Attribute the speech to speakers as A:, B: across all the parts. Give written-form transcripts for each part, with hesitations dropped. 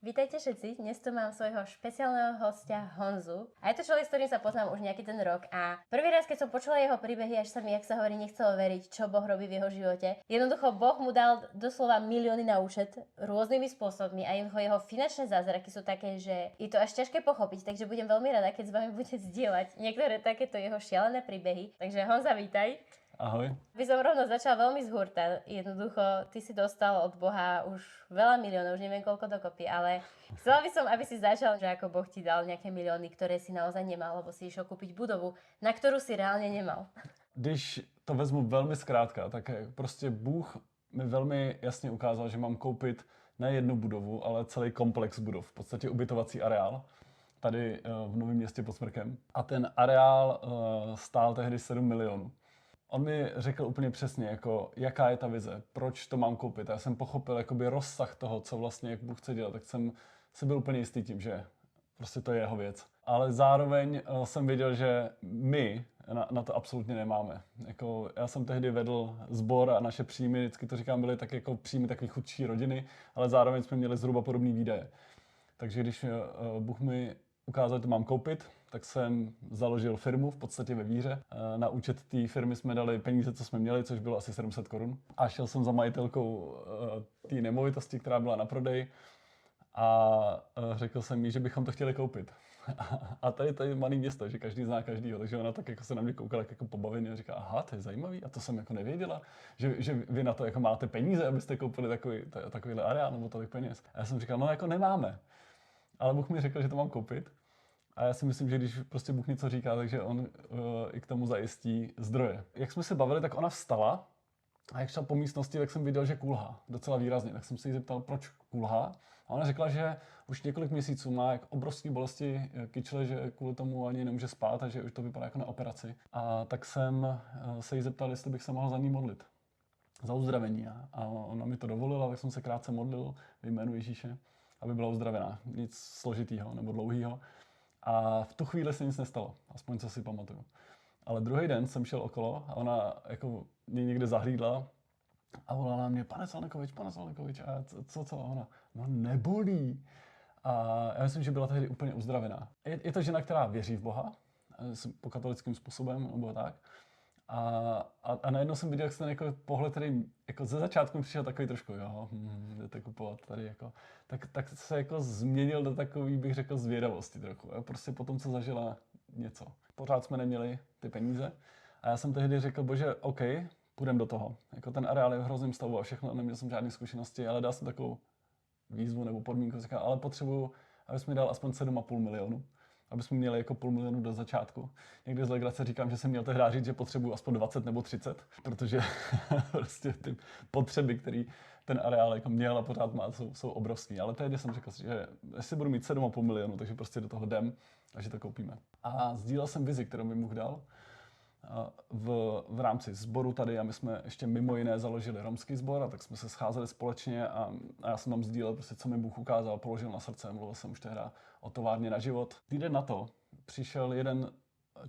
A: Vítajte všetci, dnes tu mám svojho špeciálneho hostia Honzu. A je to človek, s ktorým sa poznám už nejaký ten rok a prvý raz, keď som počula jeho príbehy, až sa mi, jak sa hovorí, nechcelo veriť, čo Boh robí v jeho živote. Jednoducho Boh mu dal doslova milióny na účet rôznymi spôsobmi a jeho finančné zázraky sú také, že je to až ťažké pochopiť, takže budem veľmi rada, keď s vami budete zdieľať niektoré takéto jeho šialené príbehy. Takže Honza, vítaj.
B: Ahoj.
A: By som rovno začal veľmi z hurta. Jednoducho, ty si dostal od Boha už veľa miliónov, už neviem koľko dokopy, ale chcela by som, aby si začal, že ako Boh ti dal nejaké milióny, ktoré si naozaj nemal, lebo si išiel kúpiť budovu, na ktorú si reálne nemal.
B: Když to vezmu velmi zkrátka, tak prostě Bůh mi velmi jasně ukázal, že mám koupit ne jednu budovu, ale celý komplex budov, v podstatě ubytovací areál, tady v Novém Městě pod Smrkem. A ten areál stál tehdy 7 milionů. On mi řekl úplně přesně, jako, jaká je ta vize, proč to mám koupit. Já jsem pochopil jakoby rozsah toho, co vlastně jak Bůh chce dělat, tak jsem si byl úplně jistý tím, že prostě to je jeho věc. Ale zároveň jsem věděl, že my na to absolutně nemáme. Jako, já jsem tehdy vedl sbor a naše příjmy, vždycky to říkám, byly tak jako příjmy takové chudší rodiny, ale zároveň jsme měli zhruba podobné výdaje. Takže když Bůh mi ukázal, že to mám koupit, tak jsem založil firmu v podstatě ve víře. Na účet té firmy jsme dali peníze, co jsme měli, což bylo asi 700 korun. A šel jsem za majitelkou té nemovitosti, která byla na prodej a řekl jsem jí, že bychom to chtěli koupit. A tady je malé město, že každý zná každýho, takže ona tak jako se na mě koukala jako pobaveně a říká, aha, to je zajímavý, a to jsem jako nevěděla, že vy na to jako máte peníze, abyste koupili takovýhle areál nebo tolik peněz. A já jsem říkal, no jako nemáme. Ale Bůh mi řekl, že to mám koupit. A já si myslím, že když prostě Bůh něco říká, takže on i k tomu zajistí zdroje. Jak jsme se bavili, tak ona vstala a jak šla po místnosti, tak jsem viděl, že kulhá docela výrazně. Tak jsem se jí zeptal, proč kulhá. A ona řekla, že už několik měsíců má jak obrovské bolesti kyčle, že kvůli tomu ani nemůže spát a že už to vypadá jako na operaci. A tak jsem se jí zeptal, jestli bych se mohl za ní modlit. Za uzdravení. A ona mi to dovolila, tak jsem se krátce modlil v jménu Ježíše, aby byla uzdravená. Nic složitýho nebo dlouhýho. A v tu chvíli se nic nestalo, aspoň co si pamatuju. Ale druhý den jsem šel okolo a ona jako mě někde zahlídla a volala na mě, pane Salnekovič, a co? A ona, no nebolí. A já myslím, že byla tehdy úplně uzdravená. Je to žena, která věří v Boha, po katolickým způsobem, nebo tak. A najednou jsem viděl, jak se ten jako pohled, který jako ze začátku mi přišel takový trošku, jo, jdete kupovat tady jako, tak se jako změnil do takový, bych řekl, zvědavosti trochu. Jo. Prostě po tom, co zažila něco. Pořád jsme neměli ty peníze a já jsem tehdy řekl, bože, OK, půjdem do toho. Jako ten areál je v hrozném stavu a všechno, neměl jsem žádné zkušenosti, ale dal jsem takovou výzvu nebo podmínku, říkal, ale potřebuju, abys mi dal aspoň 7,5 milionu. Aby jsme měli jako 500 000 do začátku. Někdy z legrace říkám, že jsem měl tehdy říct, že potřebuji aspoň 20 nebo 30, protože prostě ty potřeby, které ten areál jako měl a pořád má, jsou obrovský. Ale tehdy jsem řekl, že jestli budu mít 7,5 milionu, takže prostě do toho jdem a že to koupíme. A sdílel jsem vizi, kterou mi Bůh dal v rámci sboru tady a my jsme ještě mimo jiné založili romský sbor a tak jsme se scházeli společně a já jsem tam sdílel prostě, co mi Bůh ukázal, položil na srdce, mluvil jsem už tehdy o továrně na život. Týden na to přišel jeden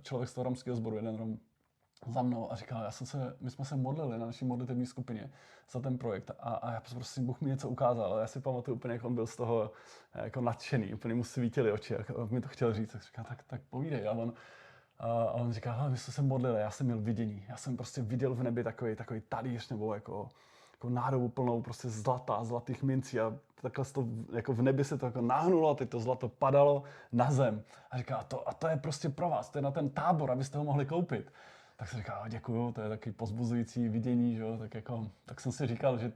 B: člověk z toho romského sboru, jeden Rom za mnou a říkal, my jsme se modlili na naší modlitevní skupině za ten projekt a já prostě Bůh mi něco ukázal, ale já si pamatuju úplně, jak on byl z toho jako nadšený, úplně mu svítily oči, jak mi to chtěl říct, tak říkal, tak povídej. A on říká, my jsme se modlili, já jsem měl vidění. Já jsem prostě viděl v nebi takový talíř nebo jako nádobu plnou prostě zlatých mincí a takhle to, jako v nebi se to jako nahnulo a teď to zlato padalo na zem. A říká, a to je prostě pro vás, to je na ten tábor, abyste ho mohli koupit. Tak jsem říkal, děkuju, to je taky pozbuzující vidění, že jo? Tak jsem si říkal, že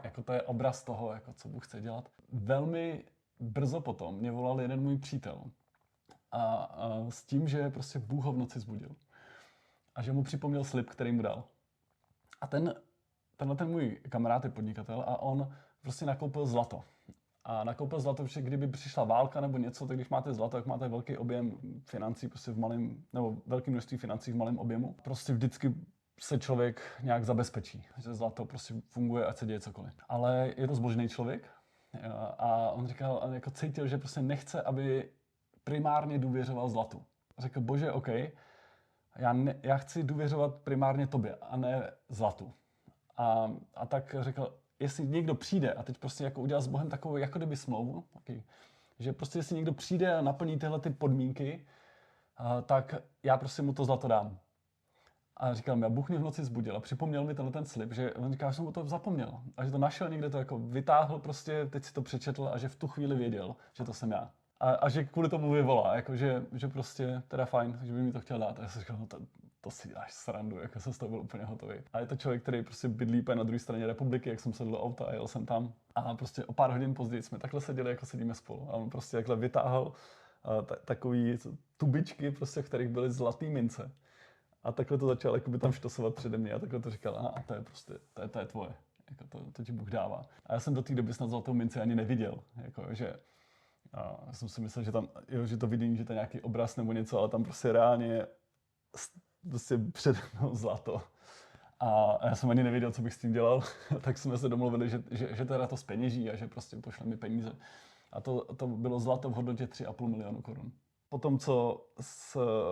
B: jako to je obraz toho, jako co Bůh chce dělat. Velmi brzo potom mě volal jeden můj přítel. A s tím, že prostě Bůh ho v noci zbudil. A že mu připomněl slib, který mu dal. A tenhle můj kamarád je podnikatel a on prostě nakoupil zlato. A nakoupil zlato, protože kdyby přišla válka nebo něco, tak když máte zlato, tak máte velký objem financí prostě v malém, nebo velké množství financí v malém objemu. Prostě vždycky se člověk nějak zabezpečí, že zlato prostě funguje, ať se děje cokoliv. Ale je to zbožný člověk a on říkal, jako cítil, že prostě nechce, aby primárně důvěřoval zlatu. Řekl, bože, OK, já chci důvěřovat primárně tobě a ne zlatu. A tak řekl, jestli někdo přijde a teď prostě jako udělá s Bohem takovou jako kdyby smlouvu, že prostě jestli někdo přijde a naplní tyhle ty podmínky, tak já prostě mu to zlato dám. A říkal mi, a Bůh mě v noci zbudil a připomněl mi ten slib, že on říká, že jsem mu to zapomněl. A že to našel někde, to jako vytáhl prostě, teď si to přečetl a že v tu chvíli věděl, že to jsem já. A že kvůli tomu vyvolá, jako že prostě teda fajn, že by mi to chtěl dát. A já jsem říkal, no to si dáš srandu, jako jsem z toho byl úplně hotový. A je to člověk, který prostě bydlí na druhé straně republiky, jak jsem sedl do auta a jel jsem tam. A prostě o pár hodin později jsme takhle seděli, jako sedíme spolu. A on prostě takhle vytáhl takový tubičky, prostě, v kterých byly zlatý mince. A takhle to začal jakoby tam štosovat přede mě a takhle to říkal, a to je prostě, to je tvoje, jako to ti Bůh dává. A já jsem do té doby snad zlatou minci ani neviděl, jako, že já jsem si myslel, že tam, jo, že to vidění, že to je nějaký obraz nebo něco, ale tam prostě reálně prostě přede mnou zlato. A já jsem ani nevěděl, co bych s tím dělal, tak jsme se domluvili, že teda to zpeněží a že prostě pošle mi peníze. A to bylo zlato v hodnotě 3,5 milionu korun. Potom, co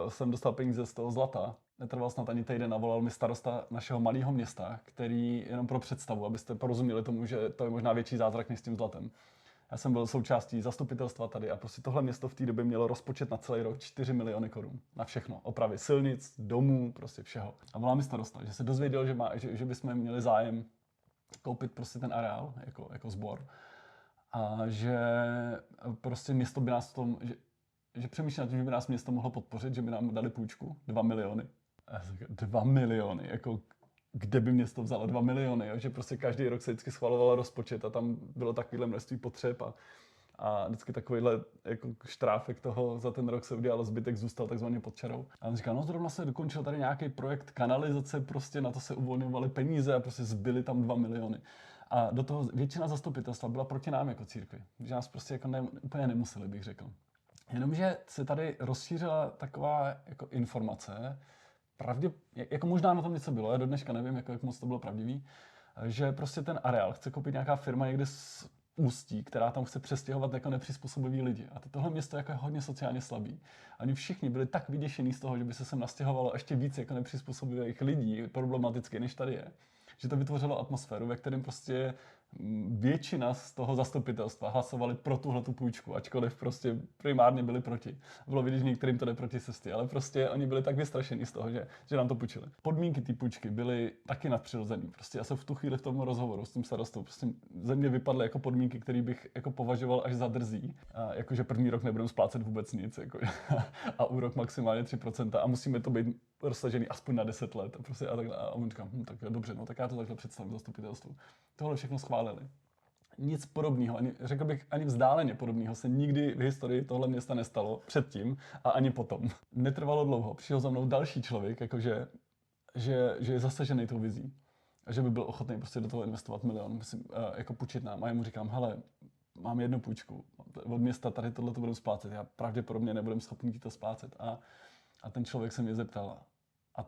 B: jsem dostal peníze z toho zlata, netrval snad ani týden a volal mi starosta našeho malého města, který, jenom pro představu, abyste porozuměli tomu, že to je možná větší zázrak než s tím zlatem. Já jsem byl součástí zastupitelstva tady a prostě tohle město v té době mělo rozpočet na celý rok 4 miliony korun. Na všechno. Opravy silnic, domů, prostě všeho. A volal mi starosta, že se dozvěděl, že bychom měli zájem koupit prostě ten areál jako sbor. A že prostě město by nás v tom, že přemýšlel, že by nás město mohlo podpořit, že by nám dali půjčku 2 miliony. A já jsem říkal, 2 miliony, jako kde by město vzalo 2 miliony, jo? Že prostě každý rok se vždycky schvaloval rozpočet a tam bylo takovýhle množství potřeb a vždycky takovýhle jako štráfek toho za ten rok se udělal, zbytek zůstal takzvaně pod čarou. A on říkal, no zrovna se dokončil tady nějaký projekt kanalizace, prostě na to se uvolňovaly peníze a prostě zbyly tam 2 miliony. A do toho většina zastupitelstva byla proti nám jako církvi, že nás prostě jako úplně nemuseli, bych řekl. Jenomže se tady rozšířila taková jako informace, jako možná na tom něco bylo, já do dneška nevím, jak moc to bylo pravdivý, že prostě ten areál chce koupit nějaká firma někde z Ústí, která tam chce přestěhovat jako nepřizpůsobiví lidi. A tohle město jako je hodně sociálně slabý. A oni všichni byli tak vyděšení z toho, že by se sem nastěhovalo ještě víc jako nepřizpůsobivých lidí, problematicky, než tady je. Že to vytvořilo atmosféru, ve kterém prostě většina z toho zastupitelstva hlasovali pro tuhletu půjčku, ačkoliv prostě primárně byli proti. Bylo vidět, že některým to jde proti cestě, ale prostě oni byli tak vystrašení z toho, že nám to půjčili. Podmínky té půjčky byly taky nadpřirozený. Prostě já jsem v tu chvíli v tom rozhovoru s tím starostou, prostě ze mě vypadly jako podmínky, které bych jako považoval až za drzí. Jakože první rok nebudeme splácet vůbec nic, jako, a úrok maximálně 3% a musíme to být roztažený aspoň na 10 let. Prostě a takhle. A on říká, tak dobře, no tak já to takhle představím zastupitelstvu. Tohle všechno schválili. Nic podobného, řekl bych ani vzdáleně podobného se nikdy v historii tohle města nestalo předtím a ani potom. Netrvalo dlouho, přišel za mnou další člověk, jakože, že je zasažený tou vizí a že by byl ochotný prostě do toho investovat milion, myslím, jako půjčit nám. A já mu říkám, hele, mám jednu půjčku od města, tady tohle to budu splácet, já pravděpodobně nebudem schopný ti to splácet. A ten člověk se mě zeptal, a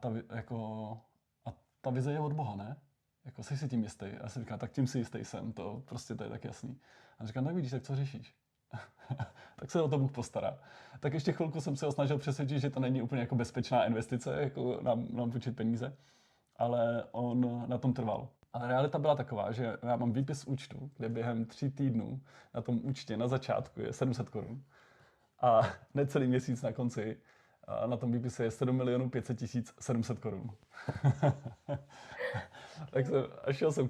B: ta vize je od Boha, ne? Jako jsi si tím jistý? A já si říkám, tak tím si jistý jsem, to je tak jasný. A říkám, tak vidíš, tak co řešíš? Tak se o to Bůh postará. Tak ještě chvilku jsem se ho snažil přesvědčit, že to není úplně jako bezpečná investice, jako nám půjčit peníze, ale on na tom trval. Ale realita byla taková, že já mám výpis účtu, kde během 3 týdnů na tom účtě na začátku je 700 korun a necelý měsíc na konci a na tom výpise je 7 500 700 korun. Tak šel jsem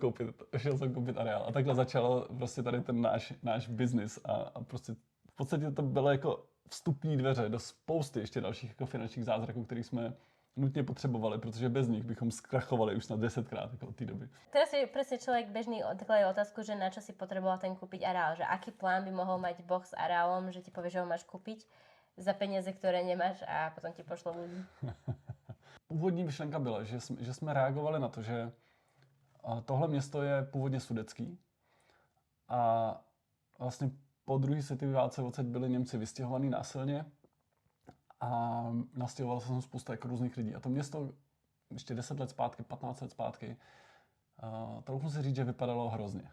B: koupit areál. A takhle začalo prostě tady ten náš biznis a prostě v podstatě to bylo jako vstupní dveře do spousty ještě dalších jako finančních zázraků, který jsme nutně potřebovali, protože bez nich bychom zkrachovali už snad 10krát jako od té doby.
A: Teraz si presne človek bežný odkladá otázku, že na čo si potreboval ten kúpiť areál, že aký plán by mohol mať Boh s areálom, že ti povie, že ho máš kúpiť za peniaze, ktoré nemáš a potom ti pošlo ľudí.
B: Původní myšlenka byla, že jsme reagovali na to, že tohle město je původně sudecký a vlastně po druhé světové válce odsaď byli Němci vystěhovaní násilně a nastěhovalo se tam spousta jako různých lidí. A to město ještě 10 let zpátky, 15 let zpátky, trochu si říct, že vypadalo hrozně.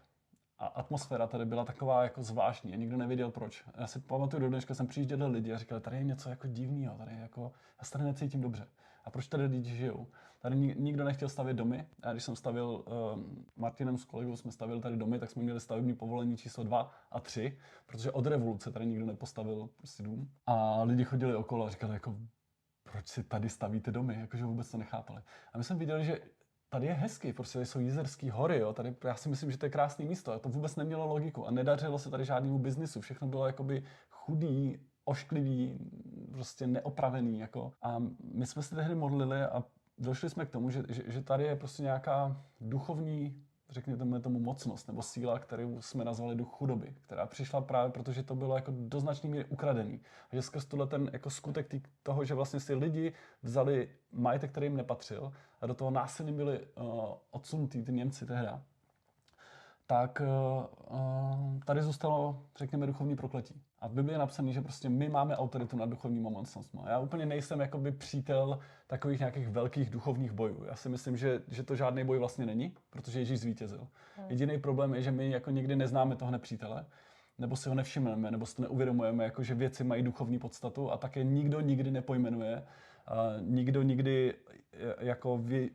B: A atmosféra tady byla taková jako zvláštní a nikdo nevěděl proč. Já si pamatuju do dneška, jsem přijížděl lidi a říkali, tady je něco jako divného, tady jako, já se tady necítím dobře. A proč tady lidi žijou? Tady nikdo nechtěl stavět domy. A když jsem stavil, Martinem s kolegou jsme stavili tady domy, tak jsme měli stavební povolení číslo 2 a 3, protože od revoluce tady nikdo nepostavil prostě dům. A lidi chodili okolo a říkali jako, proč si tady stavíte domy, jakože vůbec to nechápali. A my jsme viděli, že tady je hezky, prostě tady jsou Jizerský hory, jo. Tady, já si myslím, že to je krásné místo a to vůbec nemělo logiku a nedařilo se tady žádnému biznisu, všechno bylo jakoby chudý, ošklivý, prostě neopravený, jako. A my jsme se tehdy modlili a došli jsme k tomu, že tady je prostě nějaká duchovní, řekněme tomu mocnost nebo síla, kterou jsme nazvali duch chudoby, která přišla právě proto, že to bylo jako do značné míry ukradený. A že skrz tohle ten jako skutek toho, že vlastně si lidi vzali majetek, který jim nepatřil a do toho násilí byli odsunutí ty Němci tehda, tak tady zůstalo, řekněme, duchovní prokletí. A v Biblii je napsané, že prostě my máme autoritu nad duchovníma mocnostmi. Já úplně nejsem jakoby přítel takových nějakých velkých duchovních bojů. Já si myslím, že to žádný boj vlastně není, protože Ježíš zvítězil. Jediný problém je, že my jako někdy neznáme toho nepřítele, nebo si ho nevšimneme, nebo si to neuvědomujeme, jako že věci mají duchovní podstatu a také nikdo nikdy nepojmenuje, nikdo nikdy jako v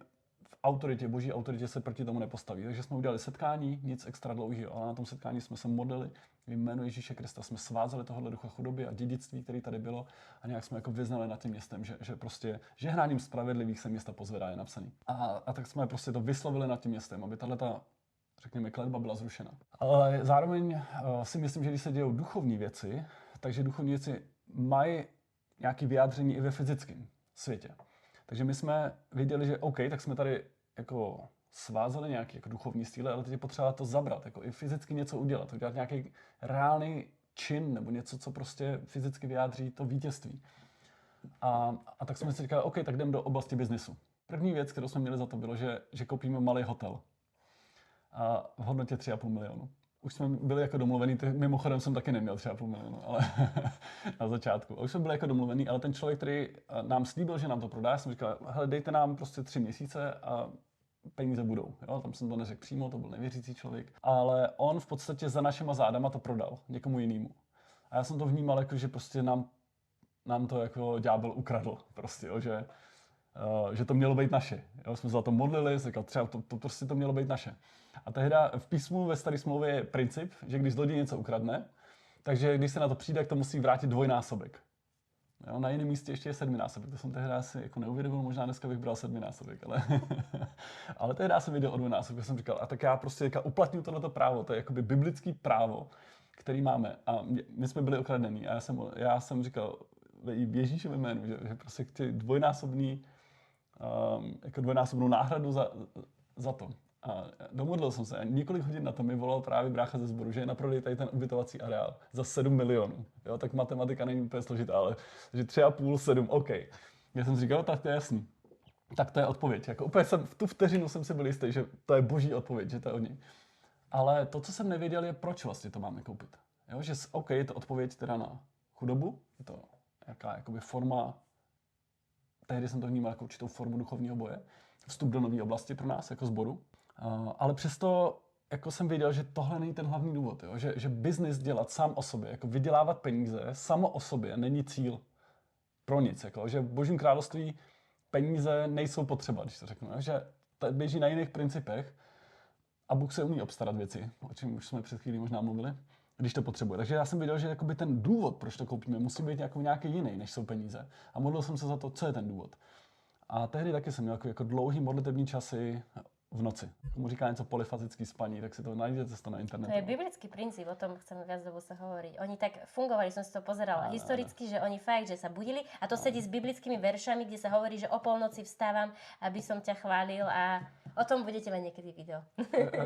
B: autoritě, boží autoritě se proti tomu nepostaví. Takže jsme udělali setkání, nic extra dlouhého, ale na tom setkání jsme se modlili v jménu Ježíše Krista, jsme svázali tohohle ducha chudoby a dědictví, který tady bylo a nějak jsme jako vyznali nad tím městem, že prostě žehnáním spravedlivých se města pozvedá, je napsaný. A tak jsme prostě to vyslovili nad tím městem, aby tato, řekněme, kletba byla zrušena. Ale zároveň si myslím, že když se dějou duchovní věci, takže duchovní věci mají nějaké vyjádření i ve fyzickém světě. Takže my jsme viděli, že OK, tak jsme tady jako svázali nějaký jako duchovní síly, ale teď je potřeba to zabrat, jako i fyzicky něco udělat, udělat nějaký reálný čin nebo něco, co prostě fyzicky vyjádří to vítězství. A tak jsme si říkali, OK, tak jdeme do oblasti biznisu. První věc, kterou jsme měli za to, bylo, že koupíme malý hotel a v hodnotě 3,5 milionu. Už jsme byli jako domluvený, mimochodem jsem taky neměl 3,5 milionu, ale na začátku. Už jsme byli jako domluvený, ale ten člověk, který nám slíbil, že nám to prodá, jsem říkal, hele, dejte nám prostě 3 měsíce a peníze budou. Jo? Tam jsem to neřekl přímo, to byl nevěřící člověk. Ale on v podstatě za našima zádama to prodal někomu jinému. A já jsem to vnímal jako, že prostě nám to jako ďábel ukradl. Prostě, jo? Že to mělo být naše. Jo? Jsme za to modlili, říkal, třeba to prostě to mělo být naše. A tehda v písmu ve staré smlouvě je princip, že když zloděj něco ukradne, takže když se na to přijde, tak to musí vrátit dvojnásobek. Jo? Na jiném místě ještě je 7násobek. To jsem tehda si jako neuvědomil, možná dneska bych bral 7násobek, ale tehda jsem viděl o 2násobek, jsem říkal, a tak já prostě uplatňuji tohleto právo, to je jakoby biblický právo, který máme. A my jsme byli okradení a já jsem říkal v Ježíšově jménu, že prostě chci dvojnásobnou náhradu za to. A domodlil jsem se a několik hodin na to mi volal právě brácha ze sboru, že je na prodej tady ten ubytovací areál za 7 milionů. Jo, tak matematika není úplně složitá, ale že 3,5, 7, OK. Já jsem si říkal, tak to je jasný. Tak to je odpověď. Jako úplně v tu vteřinu jsem si byl jistý, že to je boží odpověď, že to je od něj. Ale to, co jsem nevěděl, je, proč vlastně to máme koupit. Jo, že OK, je to odpověď teda na chudobu, je to jaká jakoby forma, tehdy jsem to vnímal jako určitou formu duchovního boje, vstup do nové oblasti pro nás jako sboru. Ale přesto jako jsem věděl, že tohle není ten hlavní důvod, jo? Že biznis dělat sám o sobě, jako vydělávat peníze samo o sobě není cíl pro nic, jako, že v Božím království peníze nejsou potřeba, když to řeknu, jo? Že to běží na jiných principech a Bůh se umí obstarat věci, o čem už jsme před chvílí možná mluvili, když to potřebuje. Takže já jsem věděl, že jakoby ten důvod, proč to koupíme, musí být nějaký jiný, než jsou peníze. A modlil jsem se za to, co je ten důvod. A tehdy taky jsem měl jako dlouhý modlitební časy v noci. Tomu říká něco polyfazický spaní, tak si to najdete to na internetu.
A: To je biblický princíp, o tom chceme viac dobu sa hovoriť. Oni tak fungovali, som si to pozerala historicky, že oni fakt, že sa budili a to sedí s biblickými veršami, kde sa hovorí, že o polnoci vstávam, aby som ťa chválil a o tom budete mať niekedy video.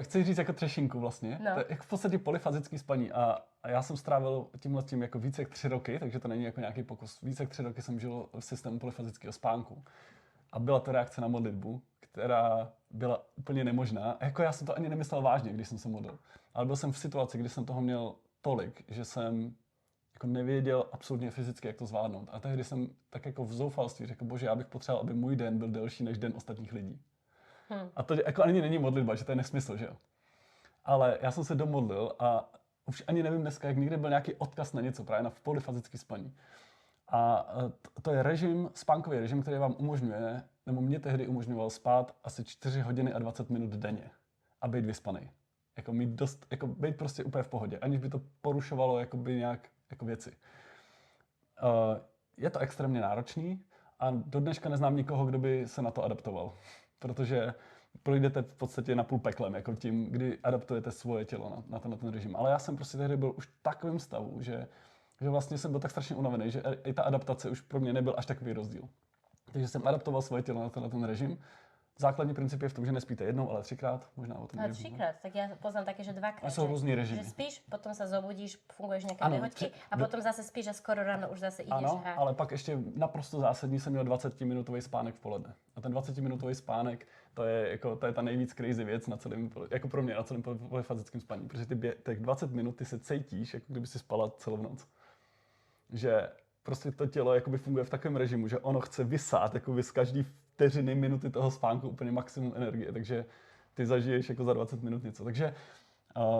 B: Chci říct jako třešinku vlastně. No. To je v podstatě polyfazický spaní a já jsem strávil tímhletím jako více jak 3 roky, takže to není jako nějaký pokus. Více jak 3 roky jsem žil v systému polyfazického spánku. A byla to reakce na modlitbu, která byla úplně nemožná. A jako já jsem to ani nemyslel vážně, když jsem se modlil. Ale byl jsem v situaci, kdy jsem toho měl tolik, že jsem jako nevěděl absolutně fyzicky, jak to zvládnout. A tehdy jsem tak jako v zoufalství řekl, bože, já bych potřeboval, aby můj den byl delší než den ostatních lidí. A to jako ani není modlitba, že to je nesmysl, že jo. Ale já jsem se domodlil a už ani nevím dneska, jak někde byl nějaký odkaz na něco, právě na polyfazický spaní. A to je režim, spánkový režim, který vám umožňuje, nebo mě tehdy umožňoval spát asi 4 hodiny a 20 minut denně a být vyspaný. Jako mít dost, jako být prostě úplně v pohodě, aniž by to porušovalo jakoby nějak jako věci. Je to extrémně náročný a do dneška neznám nikoho, kdo by se na to adaptoval. Protože projdete v podstatě napůl peklem, jako tím, kdy adaptujete svoje tělo na ten režim. Ale já jsem prostě tehdy byl už v takovém stavu, že vlastně jsem byl tak strašně unavený, že i ta adaptace už pro mě nebyl až takový rozdíl. Takže jsem adaptoval svoje tělo na ten režim. Základní princip je v tom, že nespíte jednou, ale 3krát, možná o tom
A: ale 3krát, tak ja poznám také, že 2krát.
B: Jsou různý režimy.
A: Že spíš, potom sa zobudíš, funguješ nejaké nehoďky a potom zase spíš a skoro ráno už zase ideš.
B: Ano, ale pak ještě naprosto zásadní jsem měl 20-minutový spánek v poledne. A ten 20-minutový spánek, to je ta nejvíc crazy věc na celém, jako pro mě na celém polyfazickém spaní, protože těch 20 minut ty se cítíš, jako kdyby si spala celou noc. Že prostě to tělo jakoby funguje v takovém režimu, že ono chce vysát jakoby z každý vteřiny, minuty toho spánku úplně maximum energie, takže ty zažiješ jako za 20 minut něco. Takže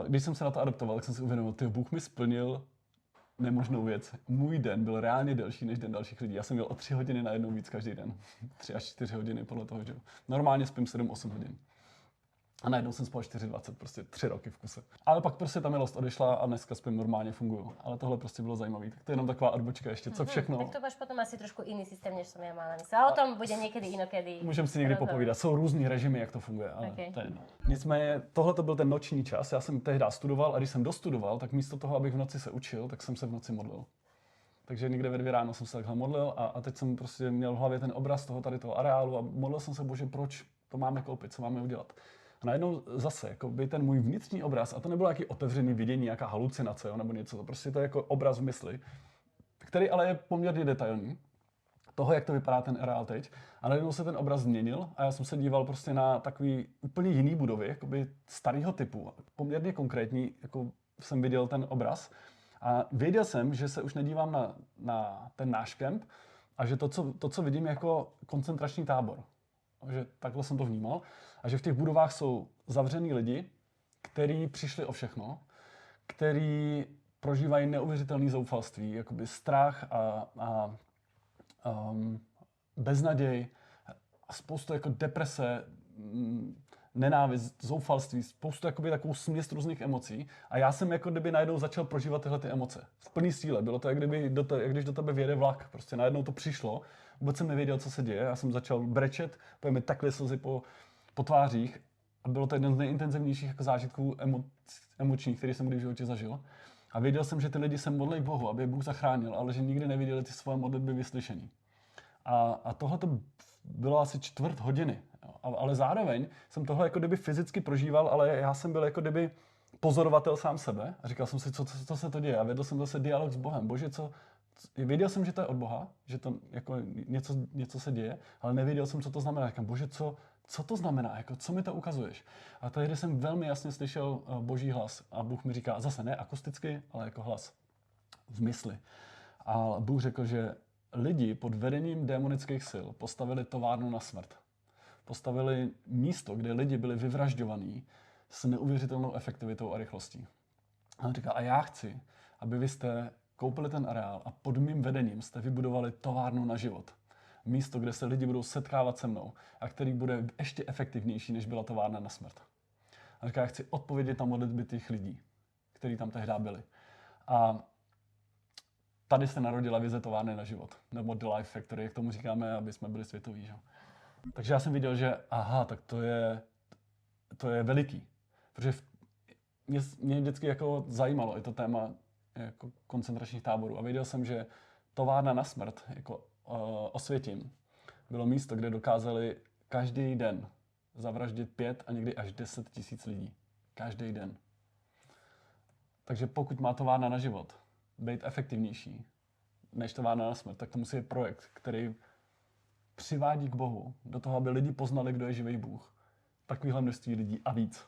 B: když jsem se na to adaptoval, tak jsem si uvědomil, ty Bůh mi splnil nemožnou věc. Můj den byl reálně delší než den dalších lidí. Já jsem měl o 3 hodiny najednou víc každý den. 3 až 4 hodiny podle toho, že normálně spím 7-8 hodin. A najednou jsem spal 4,20, prostě 3 roky v kuse. Ale pak prostě ta milost odešla a dneska spím normálně, funguju. Ale tohle prostě bylo zajímavé. Tak to je jenom taková odbočka ještě, co všechno.
A: Tak to máš potom asi trošku jiný systém, než jsem já mala mysl. Ale o tom bude někdy inokedy.
B: Můžeme si někdy popovídat. Jsou různý režimy, jak to funguje, ale
A: Okay.
B: to je jedno. Nicméně tohle to byl ten noční čas. Já jsem tehdy studoval a když jsem dostudoval, tak místo toho, abych v noci se učil, tak jsem se v noci modlil. Takže někde ve 2 ráno jsem se takhle modlil a teď jsem prostě měl v hlavě ten obraz toho areálu a modlil jsem se, Bože, proč to máme koupit, co máme udělat. A najednou zase, jako by ten můj vnitřní obraz, a to nebylo nějaký otevřený vidění, nějaká halucinace, jo, nebo něco, to prostě to je jako obraz v mysli, který ale je poměrně detailní, toho, jak to vypadá ten areál teď. A najednou se ten obraz změnil a já jsem se díval prostě na takový úplně jiný budovy, jakoby starého typu, poměrně konkrétní, jako jsem viděl ten obraz. A věděl jsem, že se už nedívám na ten náš kemp a že to, co vidím, je jako koncentrační tábor. Že takhle jsem to vnímal. A že v těch budovách jsou zavřený lidi, kteří přišli o všechno, kteří prožívají neuvěřitelné zoufalství, jakoby strach a beznaděj a spoustu jako deprese, nenávist, zoufalství, spoustu jakoby takovou směs různých emocí. A já jsem jako kdyby najednou začal prožívat tyhle ty emoce. V plný síle. Bylo to, jak když do tebe vjede vlak. Prostě najednou to přišlo. Vůbec jsem nevěděl, co se děje. Já jsem začal brečet, protože mi takhle slzy po tvářích. A bylo to jeden z nejintenzivnějších jako zážitků emočních, který jsem kdy v životě zažil. A věděl jsem, že ty lidi se modlí Bohu, aby je Bůh zachránil, ale že nikdy neviděli ty svoje modlitby vyslyšený. A tohle to bylo asi 1/4 hodiny. Ale zároveň jsem tohle jako kdyby fyzicky prožíval, ale já jsem byl jako kdyby pozorovatel sám sebe a říkal jsem si, co se to děje. A vedl jsem zase dialog s Bohem. Bože, věděl jsem, že to je od Boha, že to jako něco se děje, ale nevěděl jsem, co to znamená. Říkám, Bože, co to znamená? Jako, co mi to ukazuješ? A tehdy jsem velmi jasně slyšel Boží hlas. A Bůh mi říká, zase ne akusticky, ale jako hlas v mysli. A Bůh řekl, že lidi pod vedením démonických sil postavili továrnu na smrt. Postavili místo, kde lidi byli vyvražďovaní s neuvěřitelnou efektivitou a rychlostí. A on říká, a já chci, aby vy jste koupili ten areál a pod mým vedením jste vybudovali továrnu na život. Místo, kde se lidi budou setkávat se mnou a který bude ještě efektivnější, než byla továrna na smrt. A říká, já chci odpovědět na modlitby těch lidí, kteří tam tehdy byli. A tady se narodila vize továrny na život, nebo The Life Factory, jak tomu říkáme, aby jsme byli světoví. Že? Takže já jsem viděl, že aha, tak to je veliký. Protože mě vždycky jako zajímalo i to téma jako koncentračních táborů. A věděl jsem, že továrna na smrt, jako Osvětim, bylo místo, kde dokázali každý den zavraždit 5 a někdy až 10 tisíc lidí. Každý den. Takže pokud má továrna na život být efektivnější než továrna na smrt, tak to musí být projekt, který přivádí k Bohu, do toho, aby lidi poznali, kdo je živý Bůh. Takovýhle množství lidí a víc.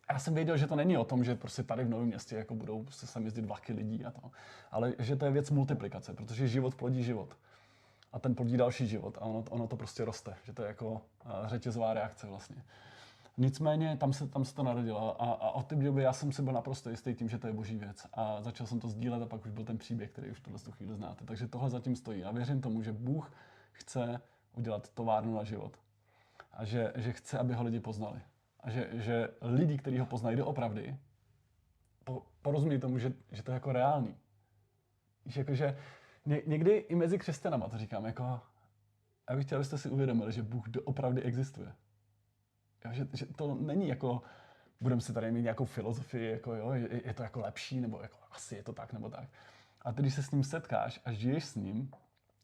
B: A já jsem věděl, že to není o tom, že prostě tady v Novém Městě jako budou prostě sem jezdit vlaky lidí a to, ale že to je věc multiplikace, protože život plodí život. A ten plodí další život a ono to prostě roste, že to je jako řetězová reakce vlastně. Nicméně tam se to narodilo a od té doby já jsem si byl naprosto jistý tím, že to je boží věc. A začal jsem to sdílet a pak už byl ten příběh, který už tuhle chvíli znáte. Takže tohle zatím stojí. A věřím tomu, že Bůh chce udělat továrnu na život. A že chce, aby ho lidi poznali. A že lidi, kteří ho poznají doopravdy, porozumí tomu, že to je jako reálný. Víš, jakože někdy i mezi křesťanama to říkám, jako já bych chtěl, abyste si uvědomili, že Bůh doopravdy existuje. Jo, že to není jako, budeme si tady mít nějakou filozofii, jako jo, je to jako lepší, nebo jako asi je to tak, nebo tak. A ty, když se s ním setkáš a žiješ s ním,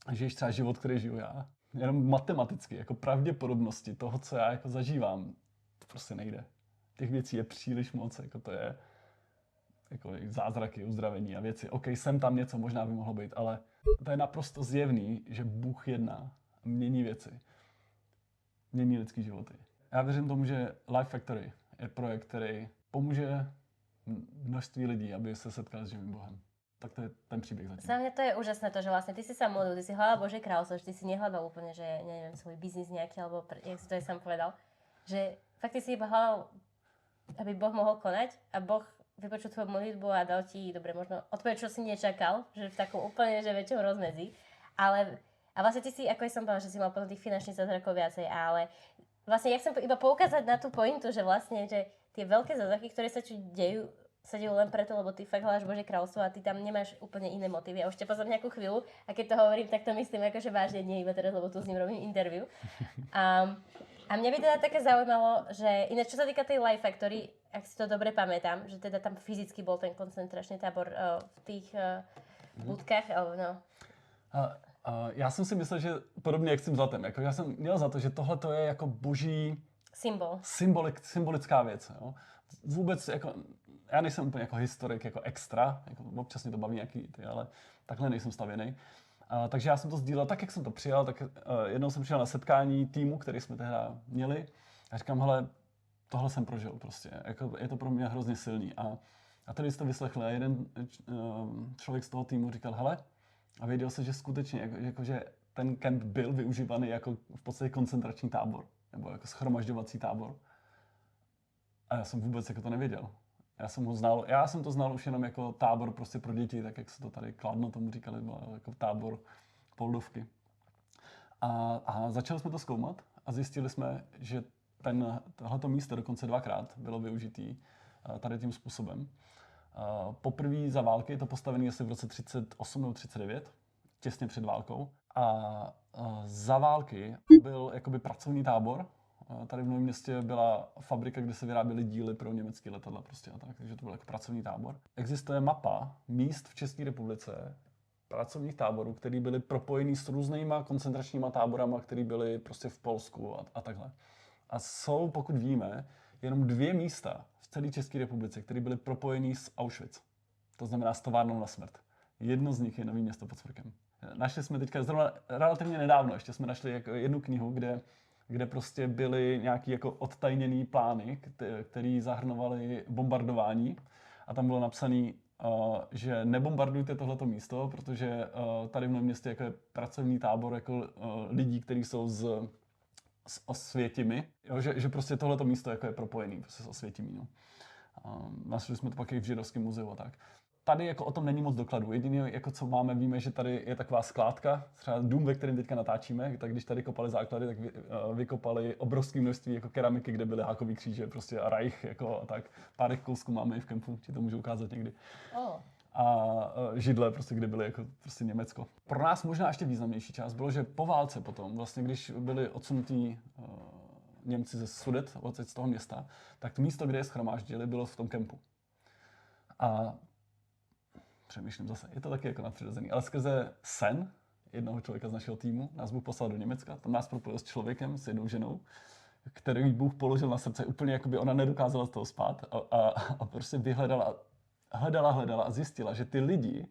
B: a žiješ třeba život, který žiju já, jenom matematicky, jako pravděpodobnosti toho, co já jako zažívám, to prostě nejde. Těch věcí je příliš moc, jako to je jako zázraky, uzdravení a věci. OK, sem tam něco možná by mohlo být, ale to je naprosto zjevný, že Bůh jedná a mění věci. Mění lidský životy. Já věřím tomu, že Life Factory je projekt, který pomůže množství lidí, aby se setkali s živým Bohem. Tak to je ten příběh zatím.
A: Za mňa to je úžasné to, že vlastne ty si sa modlil, ty si hľadal Božie kráľovstvo, že ty si nehľadal úplne, že neviem, svoj biznis nejaký, alebo jak si to aj sám povedal, že fakt ty si iba hľadal, aby Boh mohol konať a Boh vypočul tvoju modlitbu a dal ti, dobre, možno odpoveď, čo si nečakal, že v takom úplne, že väčšom rozmedzi, ale a vlastne ty si, ako som povedal, že si mal potom tých finančných zázrakov viacej, ale vlastne ja chcem iba poukázať na tú pointu, že vlastne, že tie veľké zázraky, ktoré sa dejú, sa dejú len preto, lebo ty fakt hľadáš Božie kráľovstvo a ty tam nemáš úplne iné motívy. Ja už ťa poznám nejakú chvíľu a keď to hovorím, tak to myslím akože vážne, nie iba teraz, lebo tu s ním robím interview. A mňa by teda také zaujímalo, že ináč čo sa týka tej Life Factory, ak si to dobre pamätám, že teda tam fyzicky bol ten koncentračný tábor v tých budkách, no.
B: Já jsem si myslel, že podobně jak s tím zlatem, jako já jsem měl za to, že tohle to je jako boží symbolická věc. Jo? Vůbec jako, já nejsem úplně jako historik, jako extra, jako občas mě to baví nějaký ty, ale takhle nejsem stavěný. Takže já jsem to sdílel tak, jak jsem to přijal, tak jednou jsem přijel na setkání týmu, který jsme tehda měli a říkám, hele, tohle jsem prožil prostě, jako, je to pro mě hrozně silný. A tady jste vyslechli, jeden člověk z toho týmu říkal, hele, a věděl se, že skutečně, že ten kemp byl využívaný jako v podstatě koncentrační tábor, nebo jako shromažďovací tábor. A já jsem vůbec jako to nevěděl. Já jsem to znal už jenom jako tábor prostě pro děti, tak jak se to tady Kladno tomu říkali, byl jako tábor Poldovky. A začali jsme to zkoumat a zjistili jsme, že tohleto místo dokonce 2krát bylo využitý tady tím způsobem. Poprvé za války to postavené asi v roce 38 nebo 39, těsně před válkou. A za války byl jakoby pracovní tábor. Tady v Novém Městě byla fabrika, kde se vyráběly díly pro německé letadla prostě a tak, takže to byl jako pracovní tábor. Existuje mapa míst v České republice, pracovních táborů, které byly propojený s různýma koncentračníma táborama, které byly prostě v Polsku a takhle. A jsou, pokud víme, jenom 2 místa v celé České republice, které byly propojený s Auschwitz. To znamená s továrnou na smrt. Jedno z nich je Nový Město pod Smrkem. Našli jsme teďka zrovna relativně nedávno, ještě jsme našli jako jednu knihu, kde prostě byly nějaký jako odtajněný plány, které zahrnovaly bombardování. A tam bylo napsané, že nebombardujte tohleto místo, protože tady v Novém Městě jako je pracovní tábor jako lidí, kteří jsou s Osvětimi, jo, že prostě tohleto místo jako je propojený prostě s Osvětimí. No. Našli jsme to pak i v Židovském muzeu a tak. Tady jako o tom není moc dokladů. Jediné, jako co máme, víme, že tady je taková skládka, třeba dům, ve kterém teďka natáčíme, tak když tady kopali základy, tak vykopali obrovské množství jako keramiky, kde byly hákový kříže, prostě a Reich, jako a tak. Pár kousků máme i v kempu, ti to můžu ukázat někdy. A židle, prostě, kde byly jako prostě Německo. Pro nás možná ještě významnější část bylo, že po válce potom, vlastně když byli odsunutí Němci ze Sudet, odsaď z toho města, tak to místo, kde je shromáždili, bylo v tom kempu. A přemýšlím zase, je to taky jako nadpřirozený, ale skrze sen jednoho člověka z našeho týmu nás Bůh poslal do Německa, tam nás propojil s člověkem, s jednou ženou, který Bůh položil na srdce, úplně jako by ona nedokázala z toho spát a prostě hledala a zjistila, že ty lidi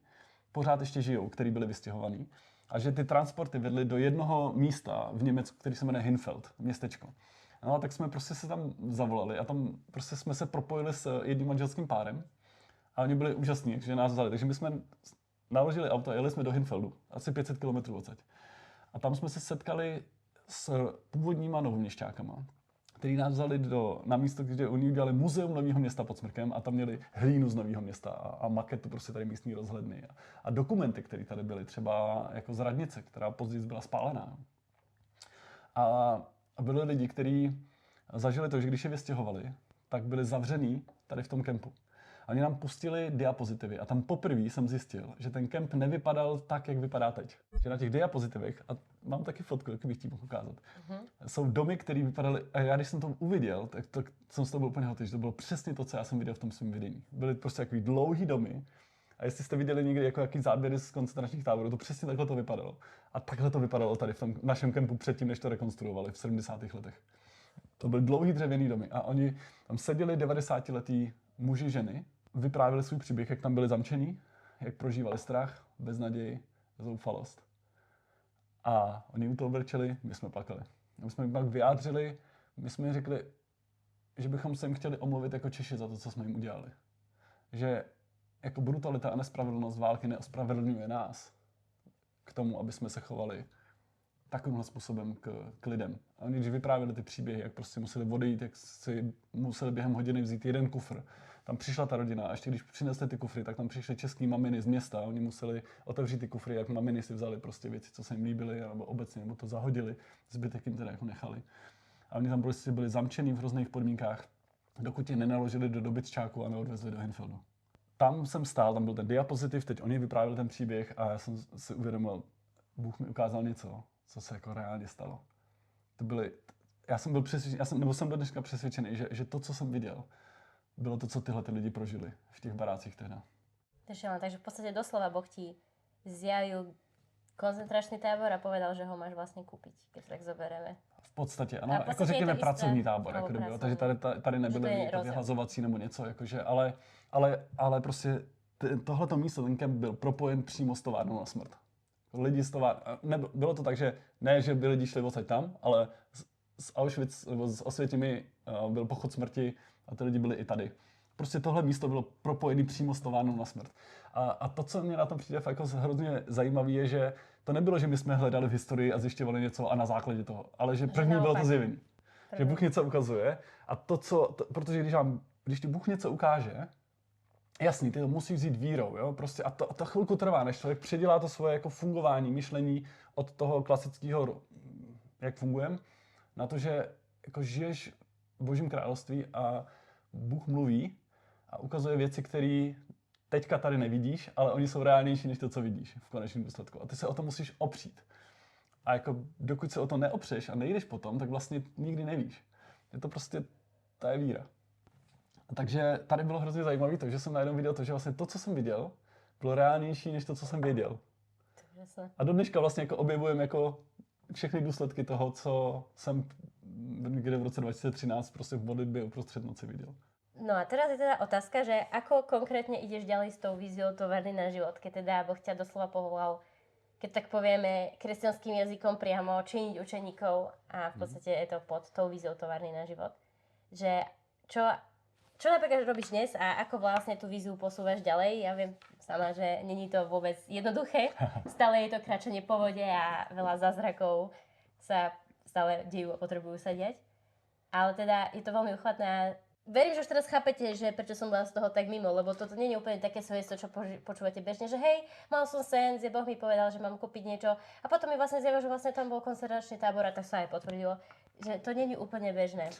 B: pořád ještě žijou, který byli vystěhovaní a že ty transporty vedly do jednoho místa v Německu, který se jmenuje Hinfeld, městečko. No a tak jsme prostě se tam zavolali a tam prostě jsme se propojili s jedním manželským párem a oni byli úžasní, že nás vzali. Takže my jsme naložili auto a jeli jsme do Hinfeldu, asi 500 km odsaď. A tam jsme se setkali s původníma novoměšťákama, který nás vzali na místo, kde oni udělali muzeum Nového Města pod Smrkem a tam měli hlínu z Nového Města a maketu prostě tady místní rozhledny a dokumenty, které tady byly, třeba jako z radnice, která později byla spálená. A byli lidi, kteří zažili to, že když je vystěhovali, tak byli zavřený tady v tom kempu. A oni nám pustili diapozitivy a tam poprvé jsem zjistil, že ten kemp nevypadal tak, jak vypadá teď. Že na těch diapozitivech, a mám taky fotku, jak bych ti mohl ukázat, jsou domy, které vypadaly, a já když jsem to uviděl, tak jsem z toho byl úplně hotový, že to bylo přesně to, co já jsem viděl v tom svém vidění. Byly prostě takový dlouhý domy a jestli jste viděli někdy jako jaký záběry z koncentračních táborů, to přesně takhle to vypadalo. A takhle to vypadalo tady v tom našem kempu předtím, než to rekonstruovali v 70. letech. To byly dlouhý dřevěný domy a oni tam seděli 90letí muži, ženy, vyprávěli svůj příběh, jak tam byli zamčení, jak prožívali strach, beznaději, zoufalost. A oni u toho brčeli, my jsme plakali. My jsme jim pak vyjádřili, my jsme jim řekli, že bychom se jim chtěli omluvit jako Češi za to, co jsme jim udělali. Že jako brutalita a nespravedlnost války neospravedlňuje nás k tomu, aby jsme se chovali takovýmhle způsobem k lidem. A oni, když vyprávěli ty příběhy, jak prostě museli odejít, jak si museli během hodiny vzít jeden kufr. Tam přišla ta rodina a ještě když přinesli ty kufry, tak tam přišly český maminy z města. Oni museli otevřít ty kufry, jak maminy si vzali prostě věci, co se jim líbily, nebo obecně, nebo to zahodili, zbytek jim teda jako nechali. A oni tam prostě byli zamčený v hrozných podmínkách, dokud je nenaložili do dobytčáku a neodvezli do Hinfeldu. Tam jsem stál, tam byl ten diapozitiv, teď oni vyprávěli ten příběh a já jsem si uvědomil, Bůh mi ukázal něco, co se jako reálně stalo. To byly, já jsem byl přesvědčený, jsem do dneška přesvědčený, že to, co jsem viděl, bylo to, co tyhle ty lidi prožili v těch barácích tehda.
A: Takže v podstate doslova Boh ti zjavil koncentračný tábor a povedal, že ho máš vlastne kúpiť, keď tak zoberieme.
B: V podstatě, ano, jako řekněme pracovní tábor, jako bylo. Takže tady nebyly vyhazovací nebo něco, jakože, ale prostě tohleto místo, ten kemp byl propojen přímo s továrnou na smrt. Lidi z bylo to tak, že ne, že by lidi šli odsaď tam, ale z Auschwitz nebo z Osvětimi byl pochod smrti a ty lidi byli i tady. Prostě tohle místo bylo propojené přímo s továrnou na smrt. A to, co mě na tom přijde jako hrozně zajímavé, je, že to nebylo, že my jsme hledali v historii a zjišťovali něco a na základě toho, ale že první bylo to zjevení. Že Bůh něco ukazuje a protože když ti Bůh něco ukáže, jasný, ty to musíš vzít vírou, jo? Prostě a to chvilku trvá, než člověk předělá to svoje jako fungování, myšlení od toho klasického, jak fungujeme, na to, že jako žiješ v Božím království a Bůh mluví a ukazuje věci, které teďka tady nevidíš, ale oni jsou reálnější než to, co vidíš v konečném důsledku. A ty se o to musíš opřít. A jako dokud se o to neopřeš a nejdeš potom, tak vlastně nikdy nevíš. Je to prostě, ta je víra. Takže tady bylo hrozně zajímavé to, že jsem najednou viděl to, že vlastně to, co jsem viděl, bylo reálnější než to, co jsem věděl. A do dneška vlastně jako objevujeme jako všechny důsledky toho, co jsem někde v roce 2013 prostě v modlitbě uprostřed noci viděl.
A: No a teraz je teda otázka, že ako konkrétne ideš ďalej s tou víziou továrny na život, keď teda Boh ťa doslova povolal, keď tak povieme kresťanským jazykom priamo, činiť učeníkov a v podstate je to pod tou víziou továrny na život. Že čo napríklad robíš dnes a ako vlastne tú víziu posúvaš ďalej? Ja viem sama, že není to vôbec jednoduché. Stále je to kráčanie po vode a veľa zázrakov sa stále dejú a potrebujú sa diať. Ale teda je to veľmi uchvatné a verím, že už teraz chápete, že prečo som bola z toho tak mimo, lebo toto nie je úplne také svedectvo, čo počúvate bežne, že hej, mal som sen, Boh mi povedal, že mám kúpiť niečo a potom mi vlastne zjavil, že vlastne tam bol koncentračný tábor a tak sa aj potvrdilo, že to nie je úplne bežné.